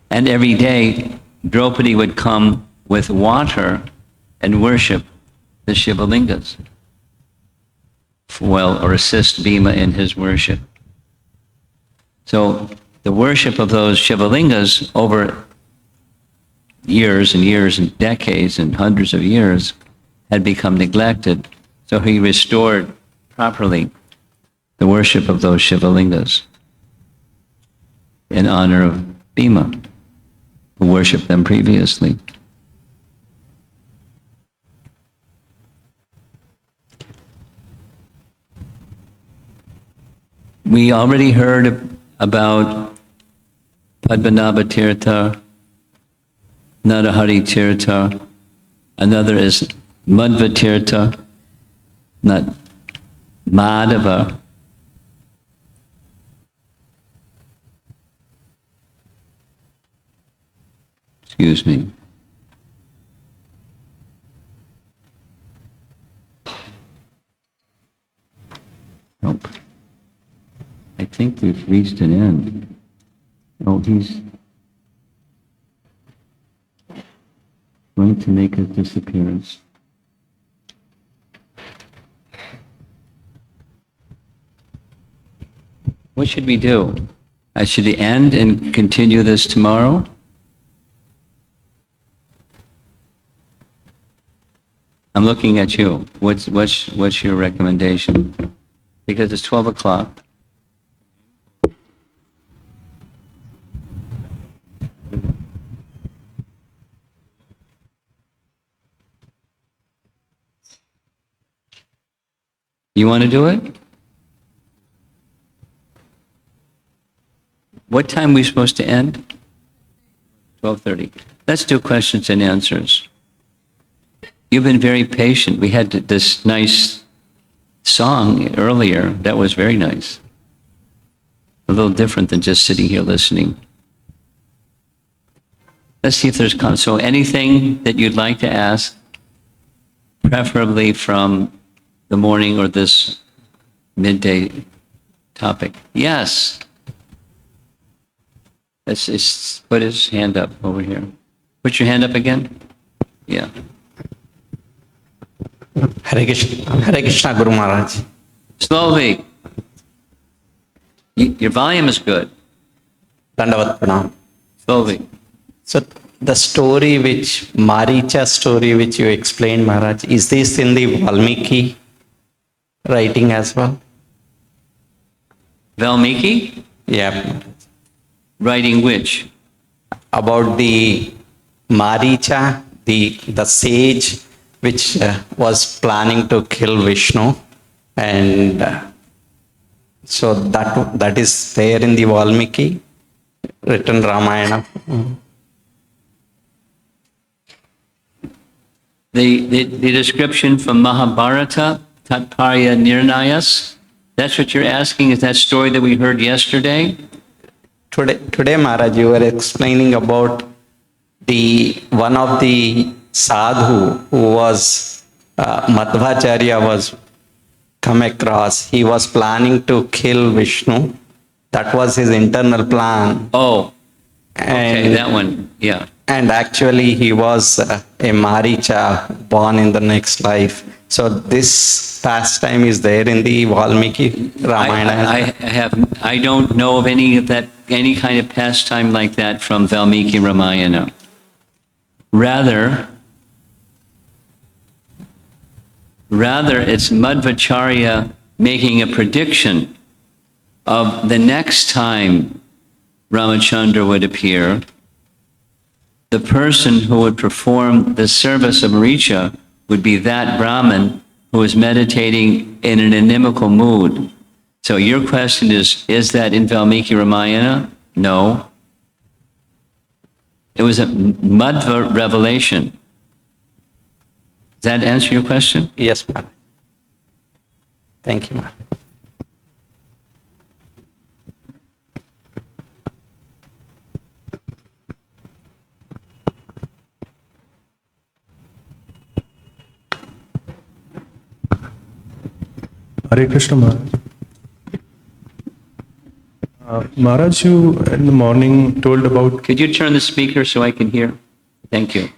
And every day, Draupadi would come with water and worship the Shivalingas. Well, or assist Bhima in his worship. So the worship of those Shivalingas over years and years and decades and hundreds of years had become neglected. So he restored properly the worship of those Shivalingas in honor of Bhima, who worshipped them previously. We already heard about Padmanabha Tirtha, Narahari Tirtha. Another is Madhva Tirtha, not Madhava. Excuse me. Nope. I think we've reached an end. Oh, he's going to make a disappearance. What should we do? Should we end and continue this tomorrow? I'm looking at you. What's your recommendation? Because it's 12 o'clock. You want to do it? What time are we supposed to end? 12:30. Let's do questions and answers. You've been very patient. We had this nice song earlier. That was very nice. A little different than just sitting here listening. Let's see if there's so anything that you'd like to ask, preferably from the morning or this midday topic. Yes. Let's put his hand up over here. Put your hand up again. Yeah. Hare Krishna Guru Maharaj. Slowly. Your volume is good. Dandavat Pranam. Slowly. So the story which, Maricha story which you explained Maharaj, is this in the Valmiki writing as well? Valmiki? Yeah. Writing which? About the Maricha, the sage which was planning to kill Vishnu, and so that is there in the Valmiki written Ramayana. The description from Mahabharata, Tatparya Nirnayas, that's what you're asking? Is that story that we heard yesterday? Today Maharaj, you were explaining about one of the sadhu who was Madhvacharya was come across. He was planning to kill Vishnu. That was his internal plan. Oh, And, okay, that one, yeah. And actually he was a Maricha born in the next life. So this pastime is there in the Valmiki Ramayana. I don't know of any kind of pastime like that from Valmiki Ramayana. Rather, it's Madhvacharya making a prediction of the next time Ramachandra would appear. The person who would perform the service of Maricha would be that Brahmin who is meditating in an inimical mood. So your question is that in Valmiki Ramayana? No. It was a Madhva revelation. Does that answer your question? Yes, Maharaj. Thank you, Maharaj. Hare Krishna Maharaj. Maharaj, you in the morning told about, Could you turn the speaker so I can hear? Thank you.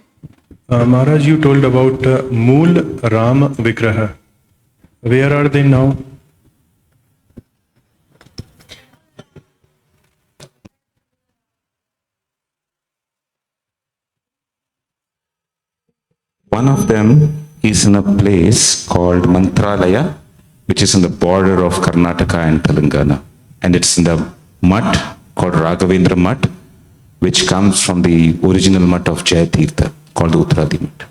Maharaj, you told about Mool Ram Vigraha. Where are they now? One of them is in a place called Mantralaya, which is in the border of Karnataka and Telangana. And it's in the mutt called Raghavendra Mutt, which comes from the original mutt of Jaya Tirtha, called the Uttaradi Mutt.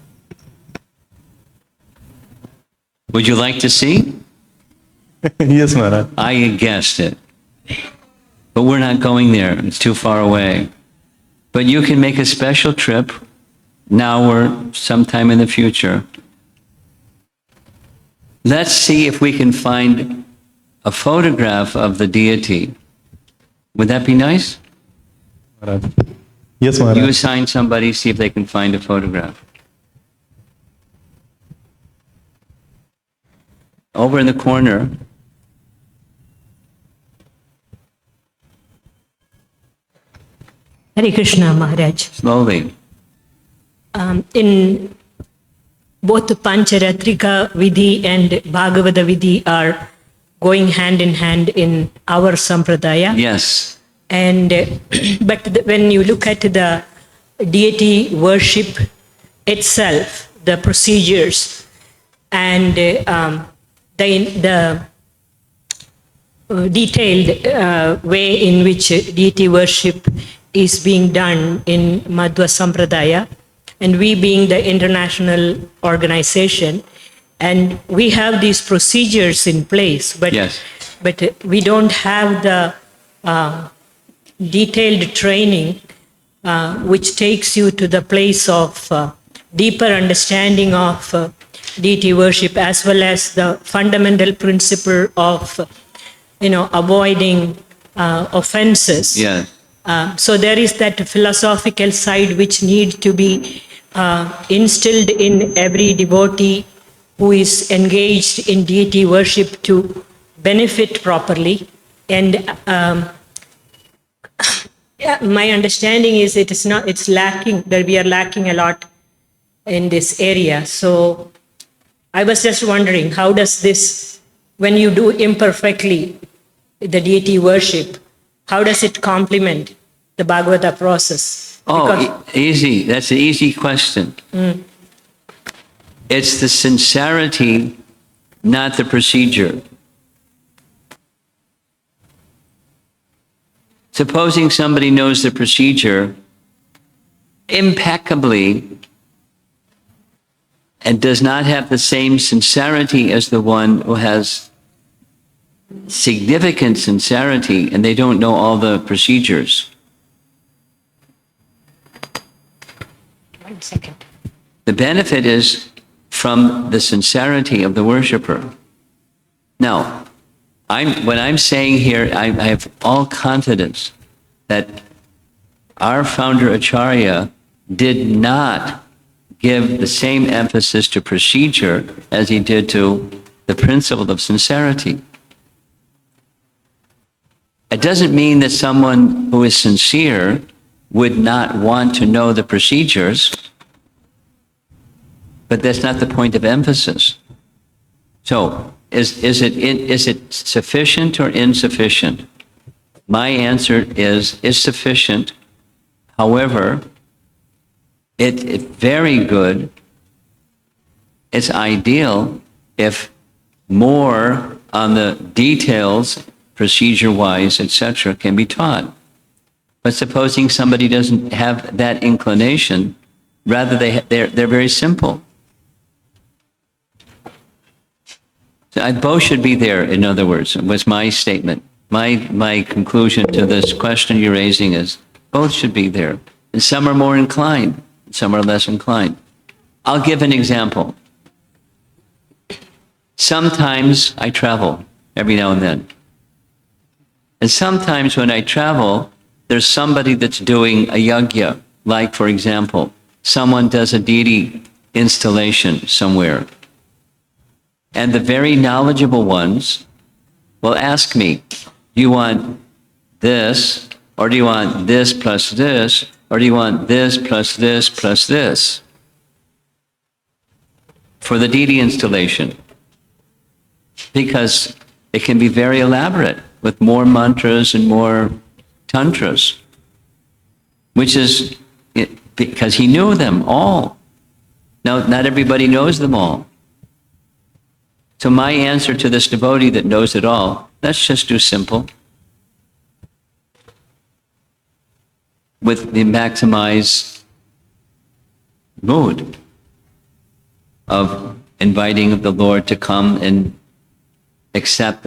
Would you like to see? Yes, Maharaj. I guessed it. But we're not going there. It's too far away. But you can make a special trip now or sometime in the future. Let's see if we can find a photograph of the deity. Would that be nice? Maharaj. Yes, You Maharaj. assign somebody, see if they can find a photograph. Over in the corner. Hare Krishna Maharaj. Slowly. In both Pancharatrika Vidhi and Bhagavata Vidhi are going hand in hand in our Sampradaya. Yes. And when you look at the deity worship itself, the procedures and the detailed way in which deity worship is being done in Madhva Sampradaya, and we being the international organization, and we have these procedures in place, but Yes. but we don't have the detailed training which takes you to the place of deeper understanding of deity worship, as well as the fundamental principle of avoiding offenses. Yes. So there is that philosophical side which needs to be instilled in every devotee who is engaged in deity worship to benefit properly. And Yeah, my understanding is it is not, it's lacking, that we are lacking a lot in this area. So I was just wondering, how does this, when you do imperfectly the deity worship, how does it complement the Bhagavata process? Oh, easy. That's an easy question. It's the sincerity, not the procedure. Supposing somebody knows the procedure impeccably and does not have the same sincerity as the one who has significant sincerity and they don't know all the procedures. 1 second. The benefit is from the sincerity of the worshiper. Now, when I'm saying here, I have all confidence that our founder Acharya did not give the same emphasis to procedure as he did to the principle of sincerity. It doesn't mean that someone who is sincere would not want to know the procedures, but that's not the point of emphasis. So, is it sufficient or insufficient? My answer is sufficient. However, it's very good. It's ideal if more on the details, procedure-wise, etc., can be taught. But supposing somebody doesn't have that inclination, rather they're very simple. So both should be there, in other words, was my statement. My conclusion to this question you're raising is both should be there. And some are more inclined, some are less inclined. I'll give an example. Sometimes I travel, every now and then. And sometimes when I travel, there's somebody that's doing a yajna, like, for example, someone does a deity installation somewhere. And the very knowledgeable ones will ask me, do you want this, or do you want this plus this, or do you want this plus this plus this for the deity installation? Because it can be very elaborate with more mantras and more tantras, which is because he knew them all. Now, not everybody knows them all. So my answer to this devotee that knows it all, let's just do simple. With the maximized mood of inviting the Lord to come and accept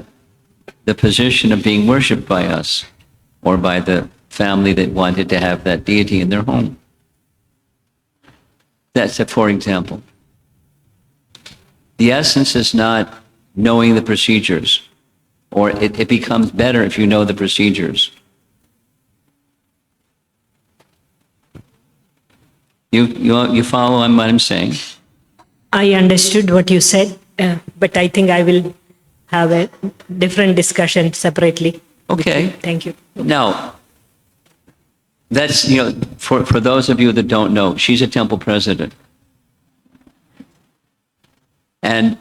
the position of being worshipped by us or by the family that wanted to have that deity in their home. That's a for example. The essence is not knowing the procedures, or it becomes better if you know the procedures. You follow on what I'm saying? I understood what you said, but I think I will have a different discussion separately. Okay. Thank you. Now, that's, for those of you that don't know, she's a temple president. And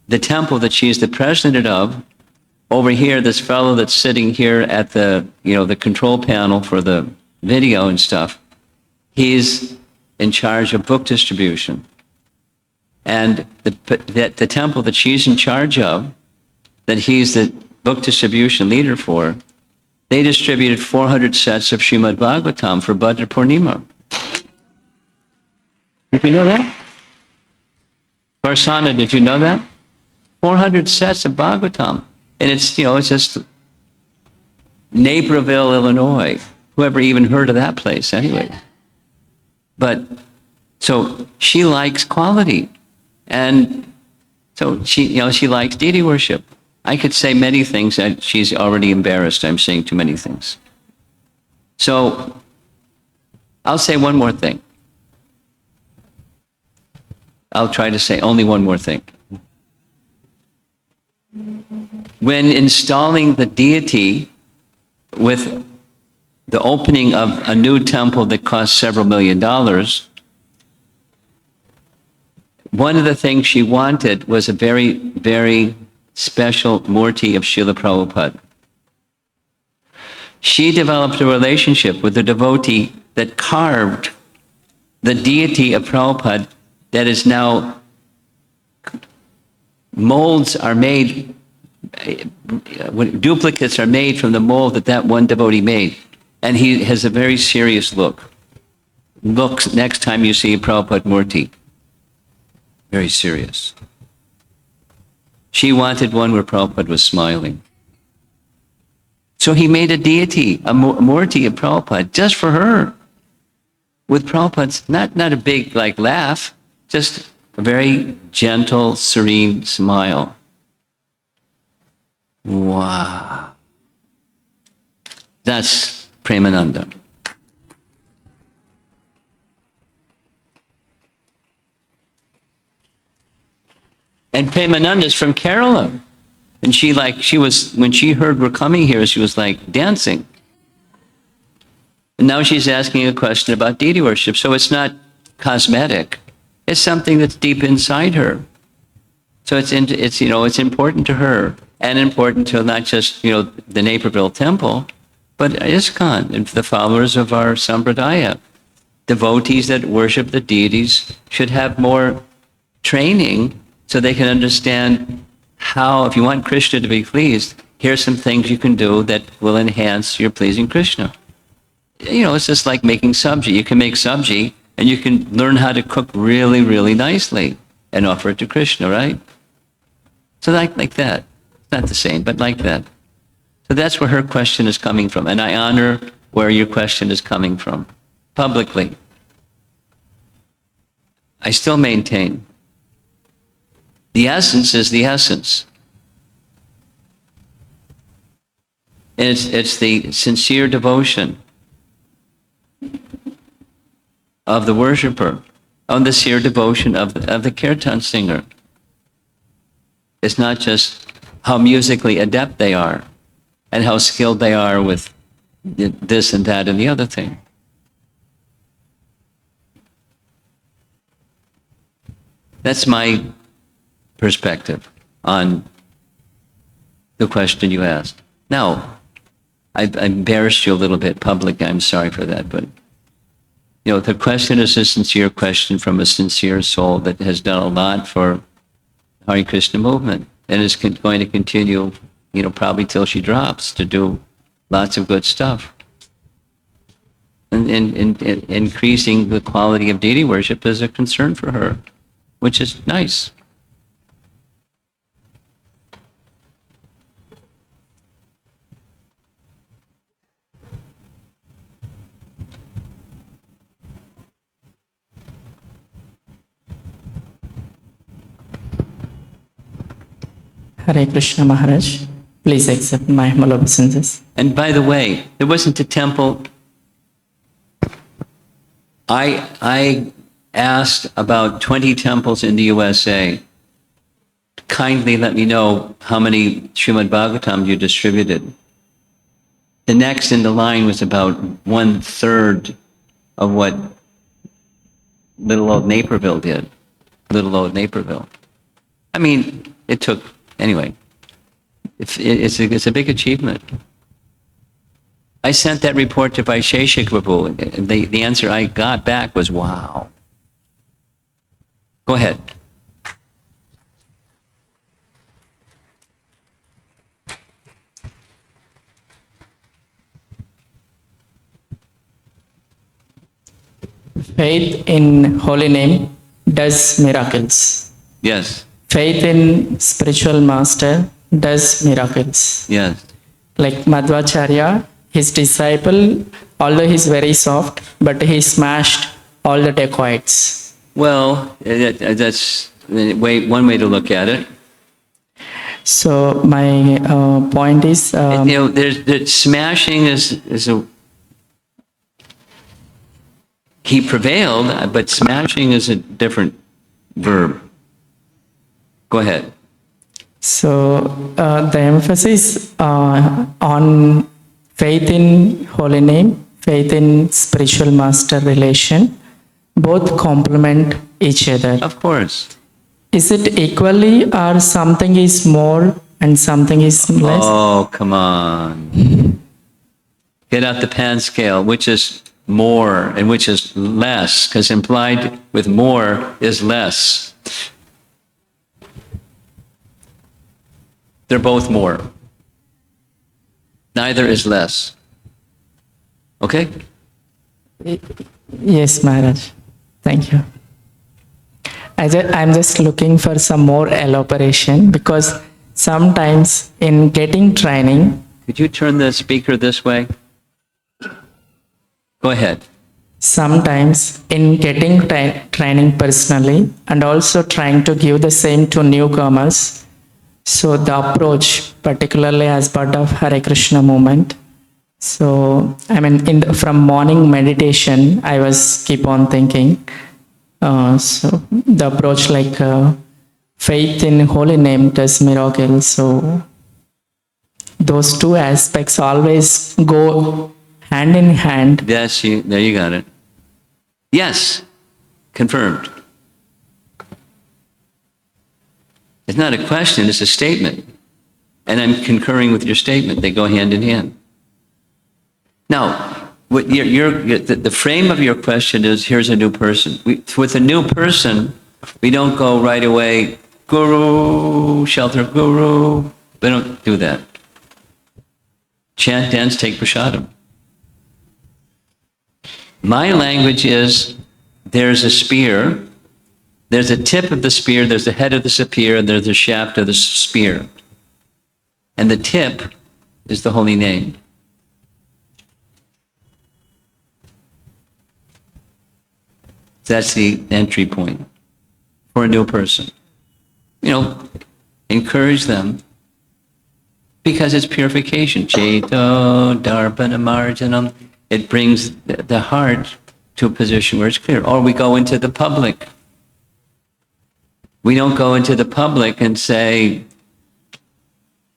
the temple that she's the president of, over here, this fellow that's sitting here at the, the control panel for the video and stuff, he's in charge of book distribution. And the temple that she's in charge of, that he's the book distribution leader for, they distributed 400 sets of Srimad Bhagavatam for Bhadra Purnima. Did you know that? Varsana, did you know that? 400 sets of Bhagavatam. And it's, it's just Naperville, Illinois. Whoever even heard of that place anyway. But, so she likes quality. And so she likes deity worship. I could say many things that she's already embarrassed. I'm saying too many things. So I'll say one more thing. I'll try to say only one more thing. When installing the deity with the opening of a new temple that cost several $1 million, one of the things she wanted was a very, very special murti of Srila Prabhupada. She developed a relationship with a devotee that carved the deity of Prabhupada that is now, molds are made, duplicates are made from the mold that that one devotee made. And he has a very serious look. Looks next time you see a Prabhupada Murti. Very serious. She wanted one where Prabhupada was smiling. So he made a deity, a Murti of Prabhupada, just for her. With Prabhupada's, not a big like laugh, just a very gentle, serene smile. Wow. That's Premananda. And Premananda is from Kerala. And she was, when she heard we're coming here, she was like dancing. And now she's asking a question about deity worship. So it's not cosmetic. It's something that's deep inside her. So it's important to her and important to not just, the Naperville Temple, but ISKCON and the followers of our Sampradaya. Devotees that worship the deities should have more training so they can understand how, if you want Krishna to be pleased, here's some things you can do that will enhance your pleasing Krishna. It's just like making sabji. You can make sabji and you can learn how to cook really, really nicely and offer it to Krishna, right? So like that. It's not the same, but like that. So that's where her question is coming from. And I honor where your question is coming from, publicly. I still maintain the essence is the essence. And it's the sincere devotion of the worshiper, of the sincere devotion of the kirtan singer. It's not just how musically adept they are and how skilled they are with this and that and the other thing. That's my perspective on the question you asked. Now, I embarrassed you a little bit publicly. I'm sorry for that, but the question is a sincere question from a sincere soul that has done a lot for Hare Krishna movement and is going to continue, probably till she drops, to do lots of good stuff. And increasing the quality of deity worship is a concern for her, which is nice. Hare Krishna Maharaj, please accept my humble obeisances. And by the way, there wasn't a temple. I asked about 20 temples in the USA. Kindly let me know how many Srimad Bhagavatam you distributed. The next in the line was about 1/3 of what little old Naperville did. Little old Naperville. I mean, it took, anyway, it's a big achievement. I sent that report to Vaisheshik Prabhu, and the answer I got back was, wow. Go ahead. Faith in holy name does miracles. Yes, Faith in spiritual master does miracles. yes. Like Madhvacharya, his disciple, although he's very soft, but he smashed all the dacoits. Well, that's one way to look at it. So my point is, There's smashing is a. He prevailed, but smashing is a different verb. Go ahead. so the emphasis on faith in holy name, faith in spiritual master relation, both complement each other. Of course. Is it equally or something is more and something is less? Oh, come on. Get out the pan scale, which is more and which is less, because implied with more is less. They're both more. Neither is less. Okay? Yes, Maharaj. Thank you. I'm just looking for some more elaboration because sometimes in getting training, Could you turn the speaker this way? Go ahead. sometimes in getting training personally and also trying to give the same to newcomers, so the approach, particularly as part of Hare Krishna movement. So, I mean, from morning meditation, I was keep on thinking. So the approach like faith in holy name does miracles. So those two aspects always go hand in hand. Yes, there you got it. Yes, confirmed. It's not a question, it's a statement. And I'm concurring with your statement. They go hand in hand. Now, what the frame of your question is, here's a new person. With a new person, we don't go right away, guru, shelter of guru. We don't do that. Chant, dance, take prasadam. My language is, there's a spear, there's a tip of the spear, there's the head of the spear, and there's the shaft of the spear. And the tip is the holy name. That's the entry point for a new person. You know, encourage them because it's purification. Cheto, darpana, marjanam. It brings the heart to a position where it's clear. Or we go into the public. We don't go into the public and say,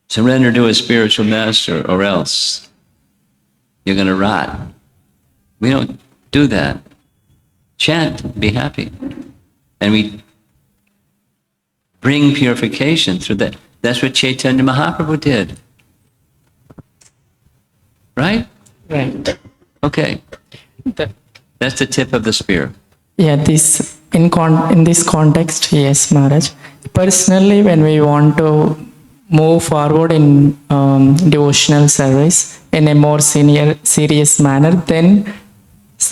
surrender to a spiritual master or else you're going to rot. We don't do that. Chant, be happy. And we bring purification through that. That's what Chaitanya Mahaprabhu did. Right? Right. Okay. That's the tip of the spear. Yeah, in this context, yes, Maharaj. Personally, when we want to move forward in devotional service in a more serious manner, then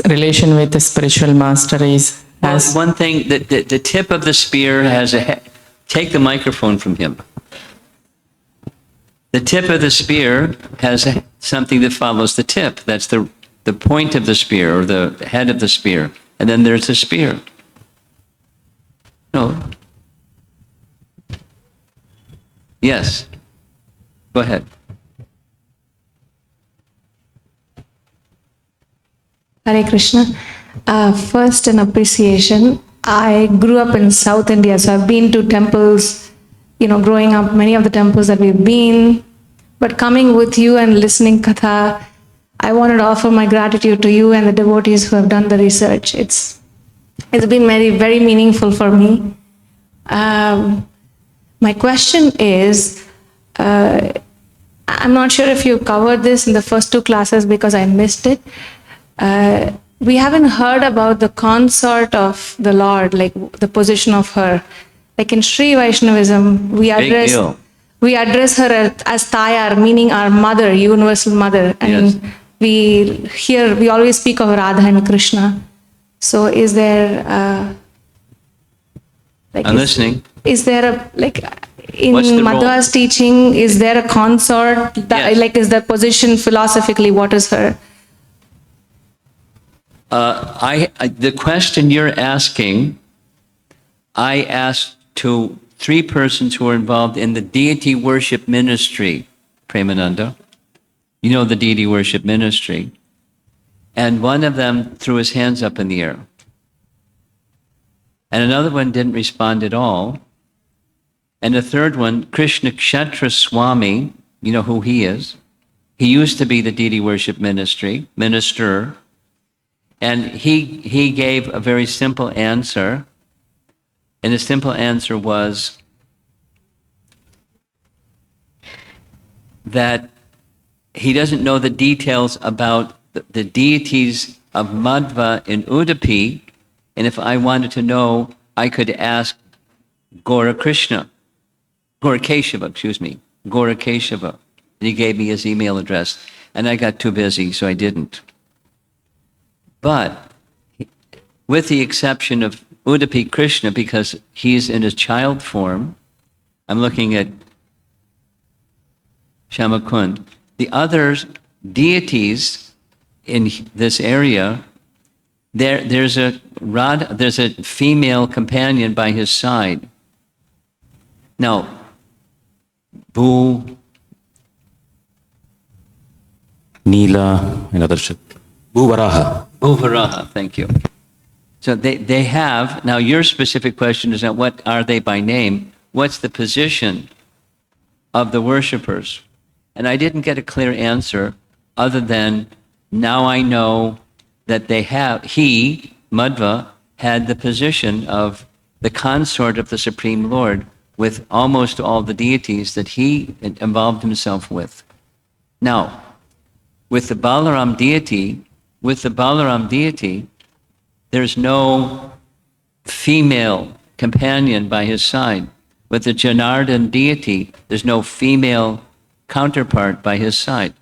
relation with the spiritual master is as one thing, the tip of the spear has a head. Take the microphone from him. The tip of the spear has something that follows the tip. That's the point of the spear or the head of the spear. And then there's the spear. No. Yes. Go ahead. Hare Krishna. First, an appreciation. I grew up in South India, so I've been to temples, growing up, many of the temples that we've been. But coming with you and listening Katha, I wanted to offer my gratitude to you and the devotees who have done the research. It's been very, very meaningful for me. My question is, I'm not sure if you covered this in the first two classes because I missed it. We haven't heard about the consort of the Lord, like the position of her. Like in Sri Vaishnavism, we address her as Tayar, meaning our mother, universal mother. And yes, we always speak of Radha and Krishna. So is there, I'm listening. Is there in Madhva's teaching, is there a consort? Yes. Is the position philosophically, what is her? The question you're asking, I asked to 3 persons who are involved in the deity worship ministry, Premananda. You know the deity worship ministry. And one of them threw his hands up in the air. And another one didn't respond at all. And the third one, Krishna Kshetra Swami, you know who he is, He used to be the deity worship minister, and he gave a very simple answer. And the simple answer was that he doesn't know the details about the deities of Madhva in Udupi, and if I wanted to know, I could ask Gora Keshava. And he gave me his email address, and I got too busy, so I didn't. But with the exception of Udupi Krishna, because he's in his child form, I'm looking at Shamakund. The other deities in this area, there's a female companion by his side. Now, Neela and other shit. Bhuvaraha, thank you. So they have, now your specific question is not what are they by name, what's the position of the worshipers? And I didn't get a clear answer other than now I know that Madhva, had the position of the consort of the Supreme Lord with almost all the deities that he involved himself with. Now, with the Balaram deity, there's no female companion by his side. With the Janardhan deity, there's no female counterpart by his side.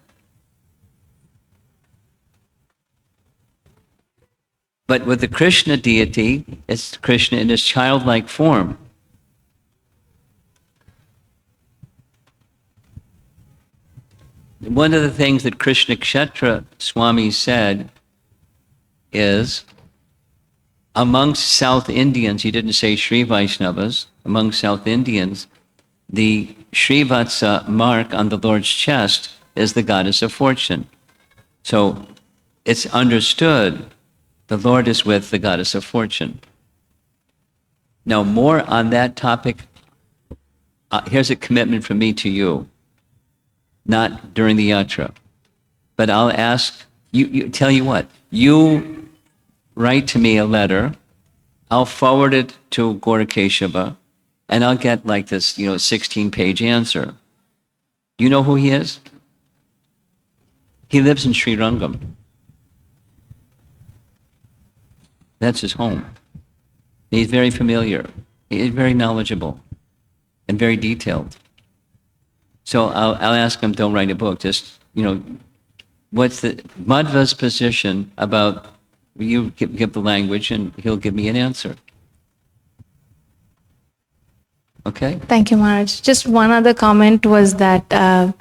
But with the Krishna deity, it's Krishna in his childlike form. One of the things that Krishna Kshetra Swami said is, amongst South Indians, he didn't say Sri Vaishnavas, amongst South Indians, the Srivatsa mark on the Lord's chest is the goddess of fortune. So it's understood the Lord is with the goddess of fortune. Now, more on that topic, here's a commitment from me to you, not during the yatra, but I'll ask, tell you what, you write to me a letter, I'll forward it to Gorakeshava, and I'll get like this, 16-page answer. You know who he is? He lives in Sri Rangam. That's his home. He's very familiar. He's very knowledgeable and very detailed. So I'll ask him, don't write a book. Just, what's the Madhva's position about, you give the language and he'll give me an answer. Okay? Thank you, Maharaj. Just one other comment was that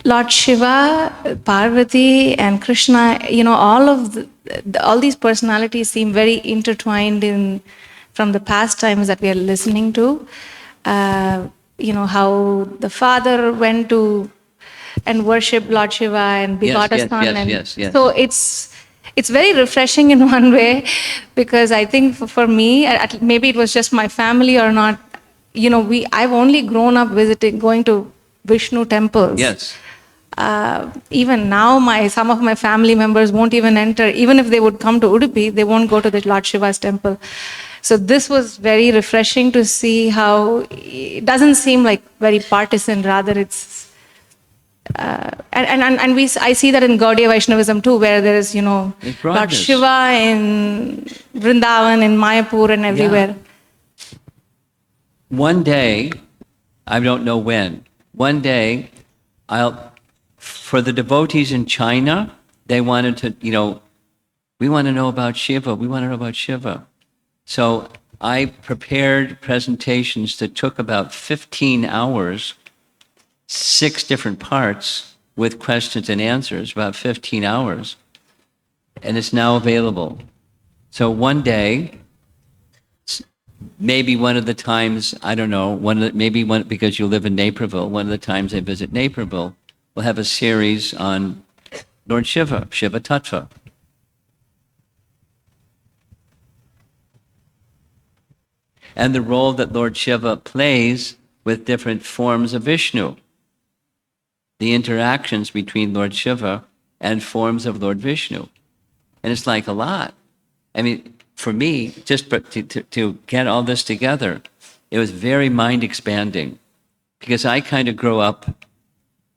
Lord Shiva, Parvati, and Krishna, all these personalities seem very intertwined from the pastimes that we are listening to. How the father went to and worshipped Lord Shiva and begot a son. Yes. So it's very refreshing in one way, because I think for me, maybe it was just my family or not. I've only grown up going to Vishnu temples. Yes. Even now, some of my family members won't even enter. Even if they would come to Udupi, they won't go to the Lord Shiva's temple. So this was very refreshing to see how it doesn't seem like very partisan. Rather, it's I see that in Gaudiya Vaishnavism too, where there is Lord Shiva in Vrindavan, in Mayapur, and everywhere. Yeah. One day, I don't know when. One day, for the devotees in China, they wanted to, we want to know about Shiva. We want to know about Shiva. So I prepared presentations that took about 15 hours, 6 different parts with questions and answers, about 15 hours. And it's now available. So one day, maybe one of the times, I don't know, because you live in Naperville, one of the times I visit Naperville, we'll have a series on Lord Shiva, Shiva Tattva. And the role that Lord Shiva plays with different forms of Vishnu. the interactions between Lord Shiva and forms of Lord Vishnu. And it's like a lot. I mean, for me, just to get all this together, it was very mind expanding because I kind of grew up,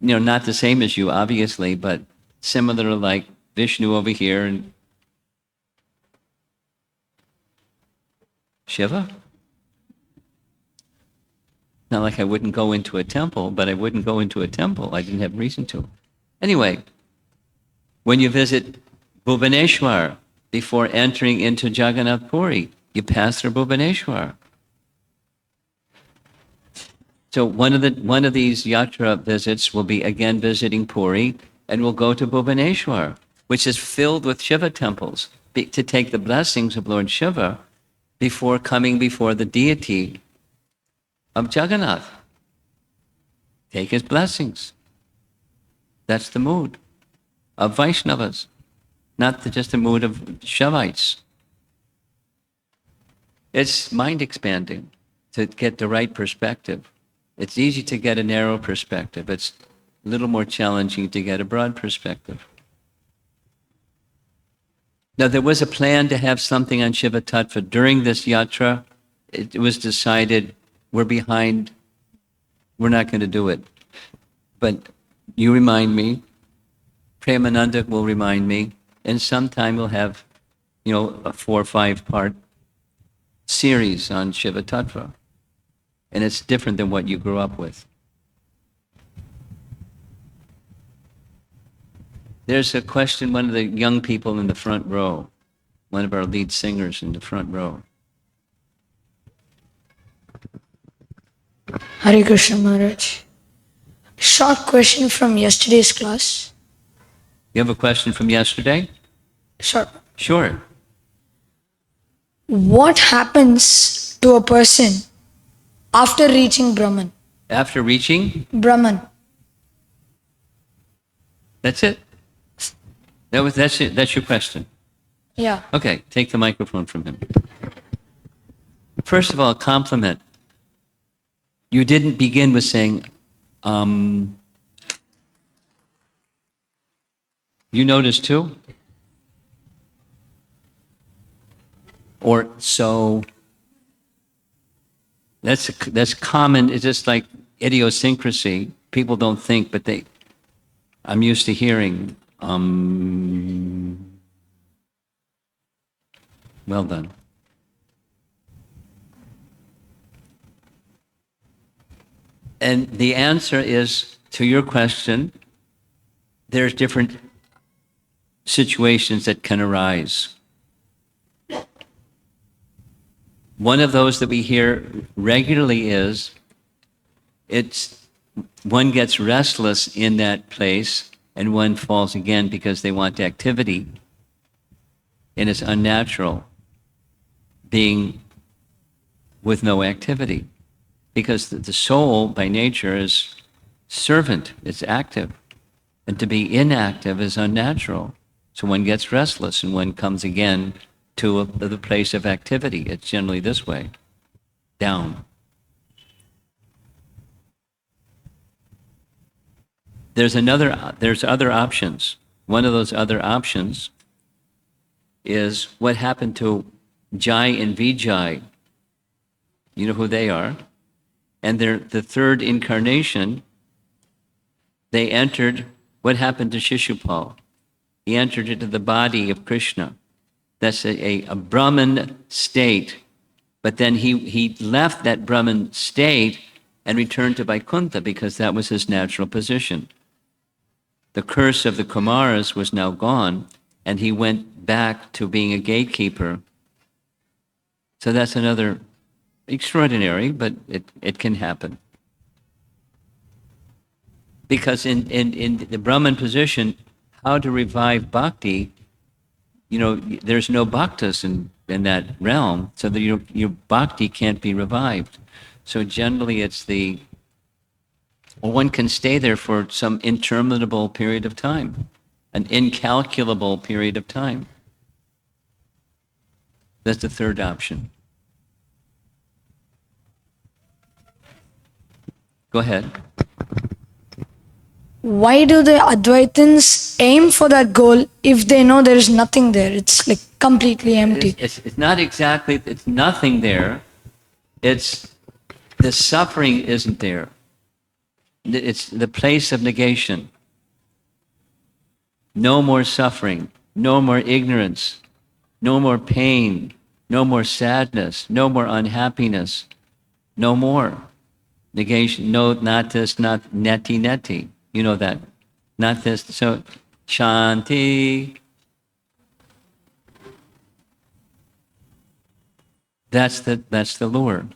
not the same as you, obviously, but similar, like Vishnu over here and Shiva. Not like I wouldn't go into a temple, but I wouldn't go into a temple. I didn't have reason to. Anyway, when you visit Bhubaneswar before entering into Jagannath Puri, you pass through Bhubaneswar. So one of these yatra visits will be again visiting Puri, and we'll go to Bhubaneswar, which is filled with Shiva temples, to take the blessings of Lord Shiva before coming before the deity of Jagannath. Take his blessings. That's the mood of Vaishnavas, not just the mood of Shivites. It's mind expanding to get the right perspective. It's easy to get a narrow perspective. It's a little more challenging to get a broad perspective. Now, there was a plan to have something on Shiva Tattva during this yatra. It was decided we're behind. We're not going to do it. But you remind me, Premananda will remind me, and sometime we'll have, a 4 or 5 part series on Shiva Tattva. And it's different than what you grew up with. There's a question, one of the young people in the front row, one of our lead singers in the front row. Hare Krishna Maharaj. Short question from yesterday's class. You have a question from yesterday? Short. Sure. What happens to a person after reaching Brahman? After reaching? Brahman. That's it? That's it? That's your question? Yeah. Okay, take the microphone from him. First of all, compliment. You didn't begin with saying, you noticed too? Or so. That's common. It's just like idiosyncrasy. People don't think, but I'm used to hearing, well done. And the answer is, to your question, there's different situations that can arise. One of those that we hear regularly is, one gets restless in that place and one falls again because they want activity. And it's unnatural being with no activity. Because the soul by nature is servant, it's active. And to be inactive is unnatural. So one gets restless and one comes again to the place of activity. It's generally this way, down. There's other options. One of those other options is what happened to Jai and Vijay. You know who they are? And they're the third incarnation. They entered, what happened to Shishupal? He entered into the body of Krishna. That's a Brahman state. But then he left that Brahman state and returned to Vaikuntha because that was his natural position. The curse of the Kumaras was now gone, and he went back to being a gatekeeper. So that's another extraordinary, but it can happen. Because in the Brahman position, how to revive bhakti, there's no bhaktas in that realm, so that your bhakti can't be revived. So generally it's one can stay there for some interminable period of time, an incalculable period of time. That's the third option. Go ahead. why do the Advaitins aim for that goal if they know there is nothing there? It's like completely empty. It's not exactly, it's nothing there. It's the suffering isn't there. It's the place of negation. No more suffering, no more ignorance, no more pain, no more sadness, no more unhappiness, no more. Negation, no, not this, not neti neti. You know that. Not this. So, shanti. That's the lure.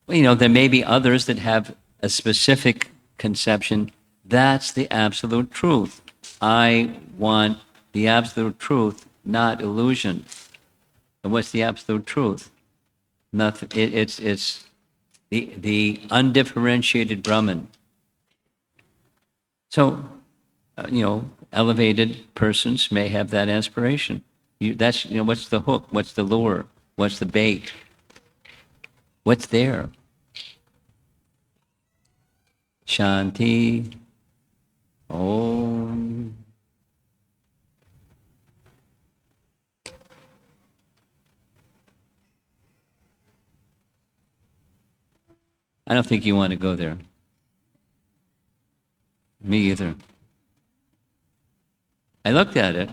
Well, you know, there may be others that have a specific conception. That's the absolute truth. I want the absolute truth, not illusion. And what's the absolute truth? Nothing. It's the undifferentiated Brahman. So, you know, elevated persons may have that aspiration. That's, you know, what's the hook? What's the lure? What's the bait? What's there? Shanti. Om. I don't think you want to go there. Me either. I looked at it.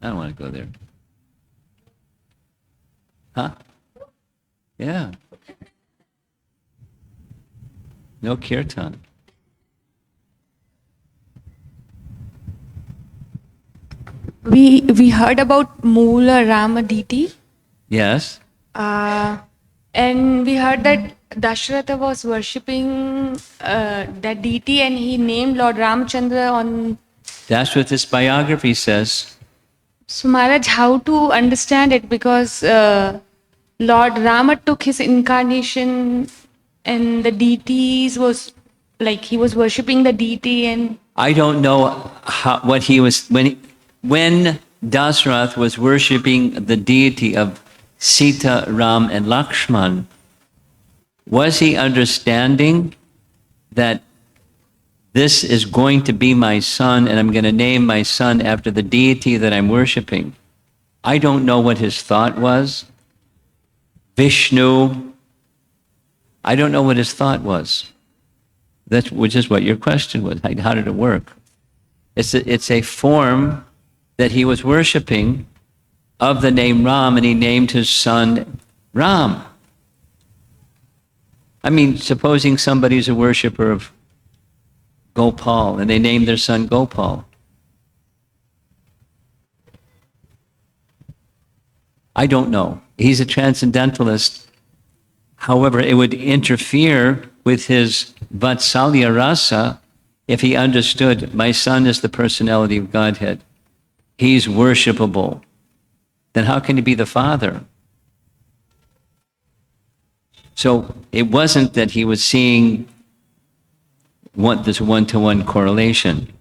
I don't want to go there. Huh? Yeah. No kirtan. We heard about Moola Rama deity, Yes. and we heard that Dasharatha was worshipping that deity, and he named Lord Ramchandra on. That's what this biography says. So Maharaj, how to understand it? Because Lord Rama took his incarnation, and the deities was like he was worshipping the deity, and I don't know what he was when Dasrath was worshiping the deity of Sita, Ram, and Lakshman. Was he understanding that this is going to be my son, and I'm going to name my son after the deity that I'm worshiping? I don't know what his thought was. Vishnu. I don't know what his thought was. Which is what your question was. How did it work? It's a form that he was worshiping of the name Ram, and he named his son Ram. I mean, supposing somebody's a worshiper of Gopal, and they named their son Gopal. I don't know. He's a transcendentalist. However, it would interfere with his Vatsalya rasa if he understood my son is the personality of Godhead. He's worshipable. Then how can he be the father? So it wasn't that he was seeing this one-to-one correlation.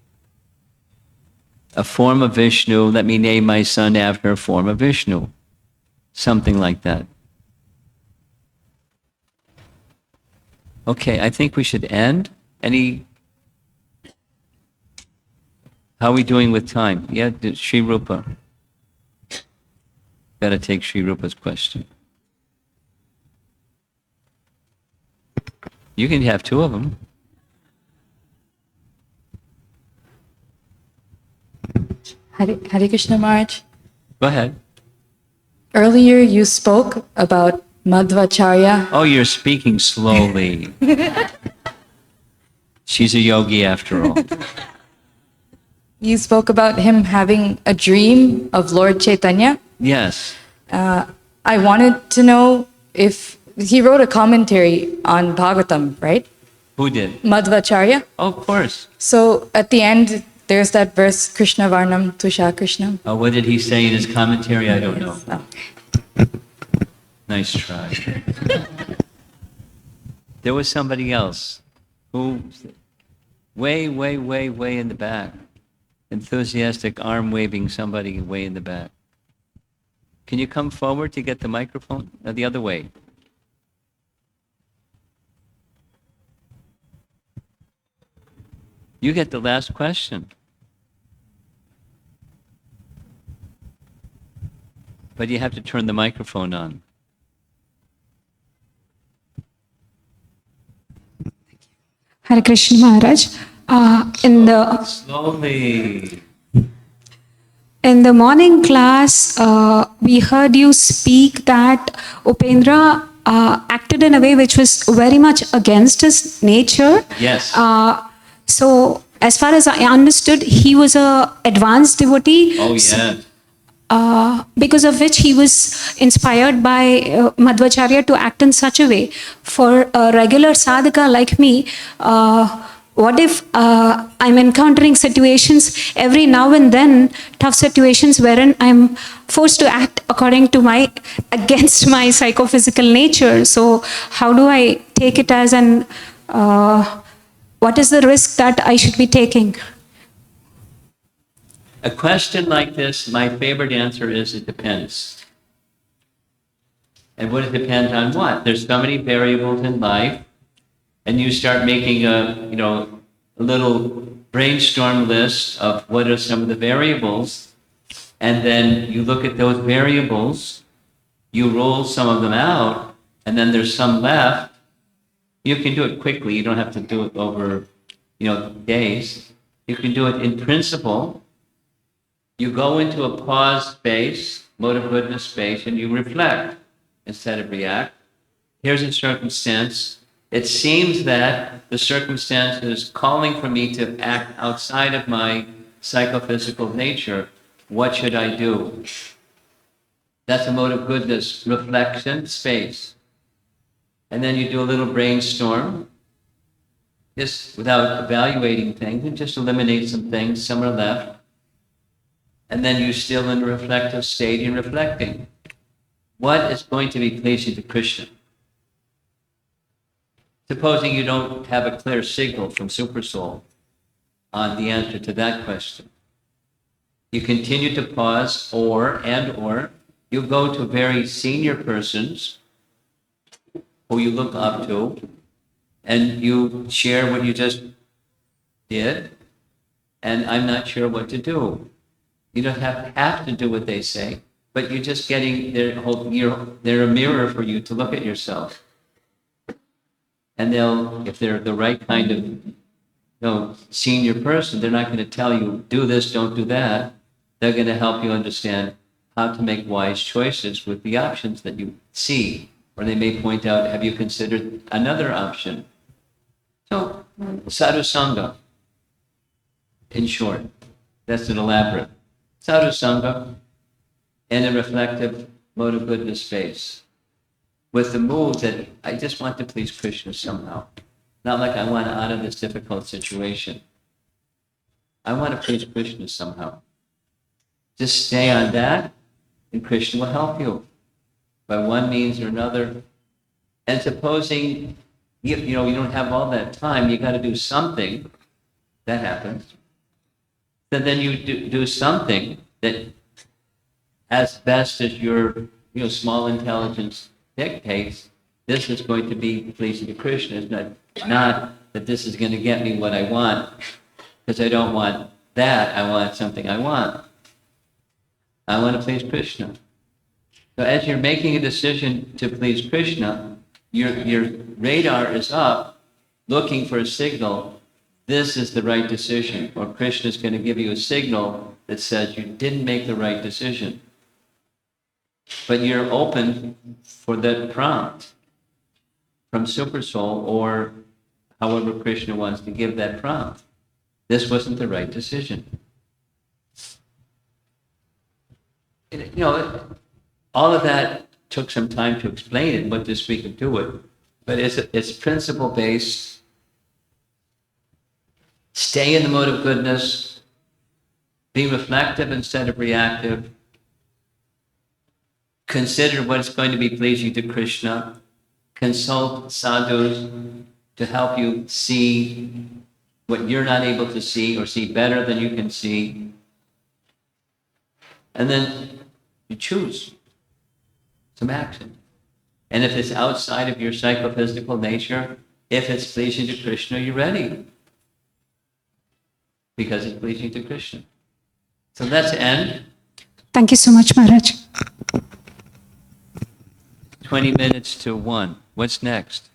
A form of Vishnu, let me name my son after a form of Vishnu. Something like that. Okay, I think we should end. How are we doing with time? Yeah, Sri Rupa. Got to take Sri Rupa's question. You can have two of them. Hare Krishna Maharaj. Go ahead. Earlier you spoke about Madhvacharya. Oh, you're speaking slowly. She's a yogi after all. You spoke about him having a dream of Lord Chaitanya. Yes. I wanted to know if he wrote a commentary on Bhagavatam, right? Who did? Madhvacharya. Oh, of course. So at the end, there's that verse, Krishna Varnam Tusha Krishnam. What did he say in his commentary? I don't know. Oh. Nice try. There was somebody else who, way in the back, enthusiastic arm waving somebody way in the back. Can you come forward to get the microphone? The other way. You get the last question. But you have to turn the microphone on. Hare Krishna Maharaj. Slowly. In the morning class, we heard you speak that Upendra acted in a way which was very much against his nature. Yes. So, as far as I understood, he was a advanced devotee. Oh, yeah. Because of which he was inspired by Madhvacharya to act in such a way. For a regular sadhaka like me, what if I'm encountering situations every now and then, tough situations wherein I'm forced to act according to against my psychophysical nature. So how do I take it as what is the risk that I should be taking? A question like this, my favorite answer is it depends. And what it depends on what? There's so many variables in life, and you start making a little brainstorm list of what are some of the variables, and then you look at those variables, you roll some of them out, and then there's some left. You can do it quickly. You don't have to do it over, days. You can do it in principle. You go into a pause space, mode of goodness space, and you reflect instead of react. Here's a circumstance. It seems that the circumstance is calling for me to act outside of my psychophysical nature. What should I do? That's a mode of goodness, reflection, space. And then you do a little brainstorm, just without evaluating things, and just eliminate some things, some are left. And then you're still in a reflective state and reflecting. What is going to be pleasing to Krishna? Supposing you don't have a clear signal from Supersoul on the answer to that question. You continue to pause, or you go to very senior persons who you look up to, and you share what you just did, and I'm not sure what to do. You don't have to do what they say, but you're just getting they're a mirror for you to look at yourself. And if they're the right kind of senior person, they're not going to tell you, do this, don't do that. They're going to help you understand how to make wise choices with the options that you see. Or they may point out, have you considered another option? So, sadhu sangha, in short, that's an elaborate. Sadhu sangha in a reflective mode of goodness space, with the mood that I just want to please Krishna somehow. Not like I want out of this difficult situation. I want to please Krishna somehow. Just stay on that, and Krishna will help you by one means or another. And supposing you don't have all that time, you got to do something. That happens. Then you do something that, as best as your small intelligence dictates, this is going to be pleasing to Krishna. It's not that this is going to get me what I want, because I don't want that. I want something I want. I want to please Krishna. So as you're making a decision to please Krishna, your radar is up, looking for a signal. This is the right decision, or Krishna is going to give you a signal that says you didn't make the right decision. But you're open for that prompt from Supersoul, or however Krishna wants to give that prompt. This wasn't the right decision. All of that took some time to explain it, but this we could do it. But it's principle-based. Stay in the mode of goodness. Be reflective instead of reactive. Consider what's going to be pleasing to Krishna. Consult sadhus to help you see what you're not able to see, or see better than you can see. And then you choose some action. And if it's outside of your psychophysical nature, if it's pleasing to Krishna, you're ready. because it's pleasing to Krishna. So let's end. Thank you so much, Maharaj. 20 minutes to 1. What's next?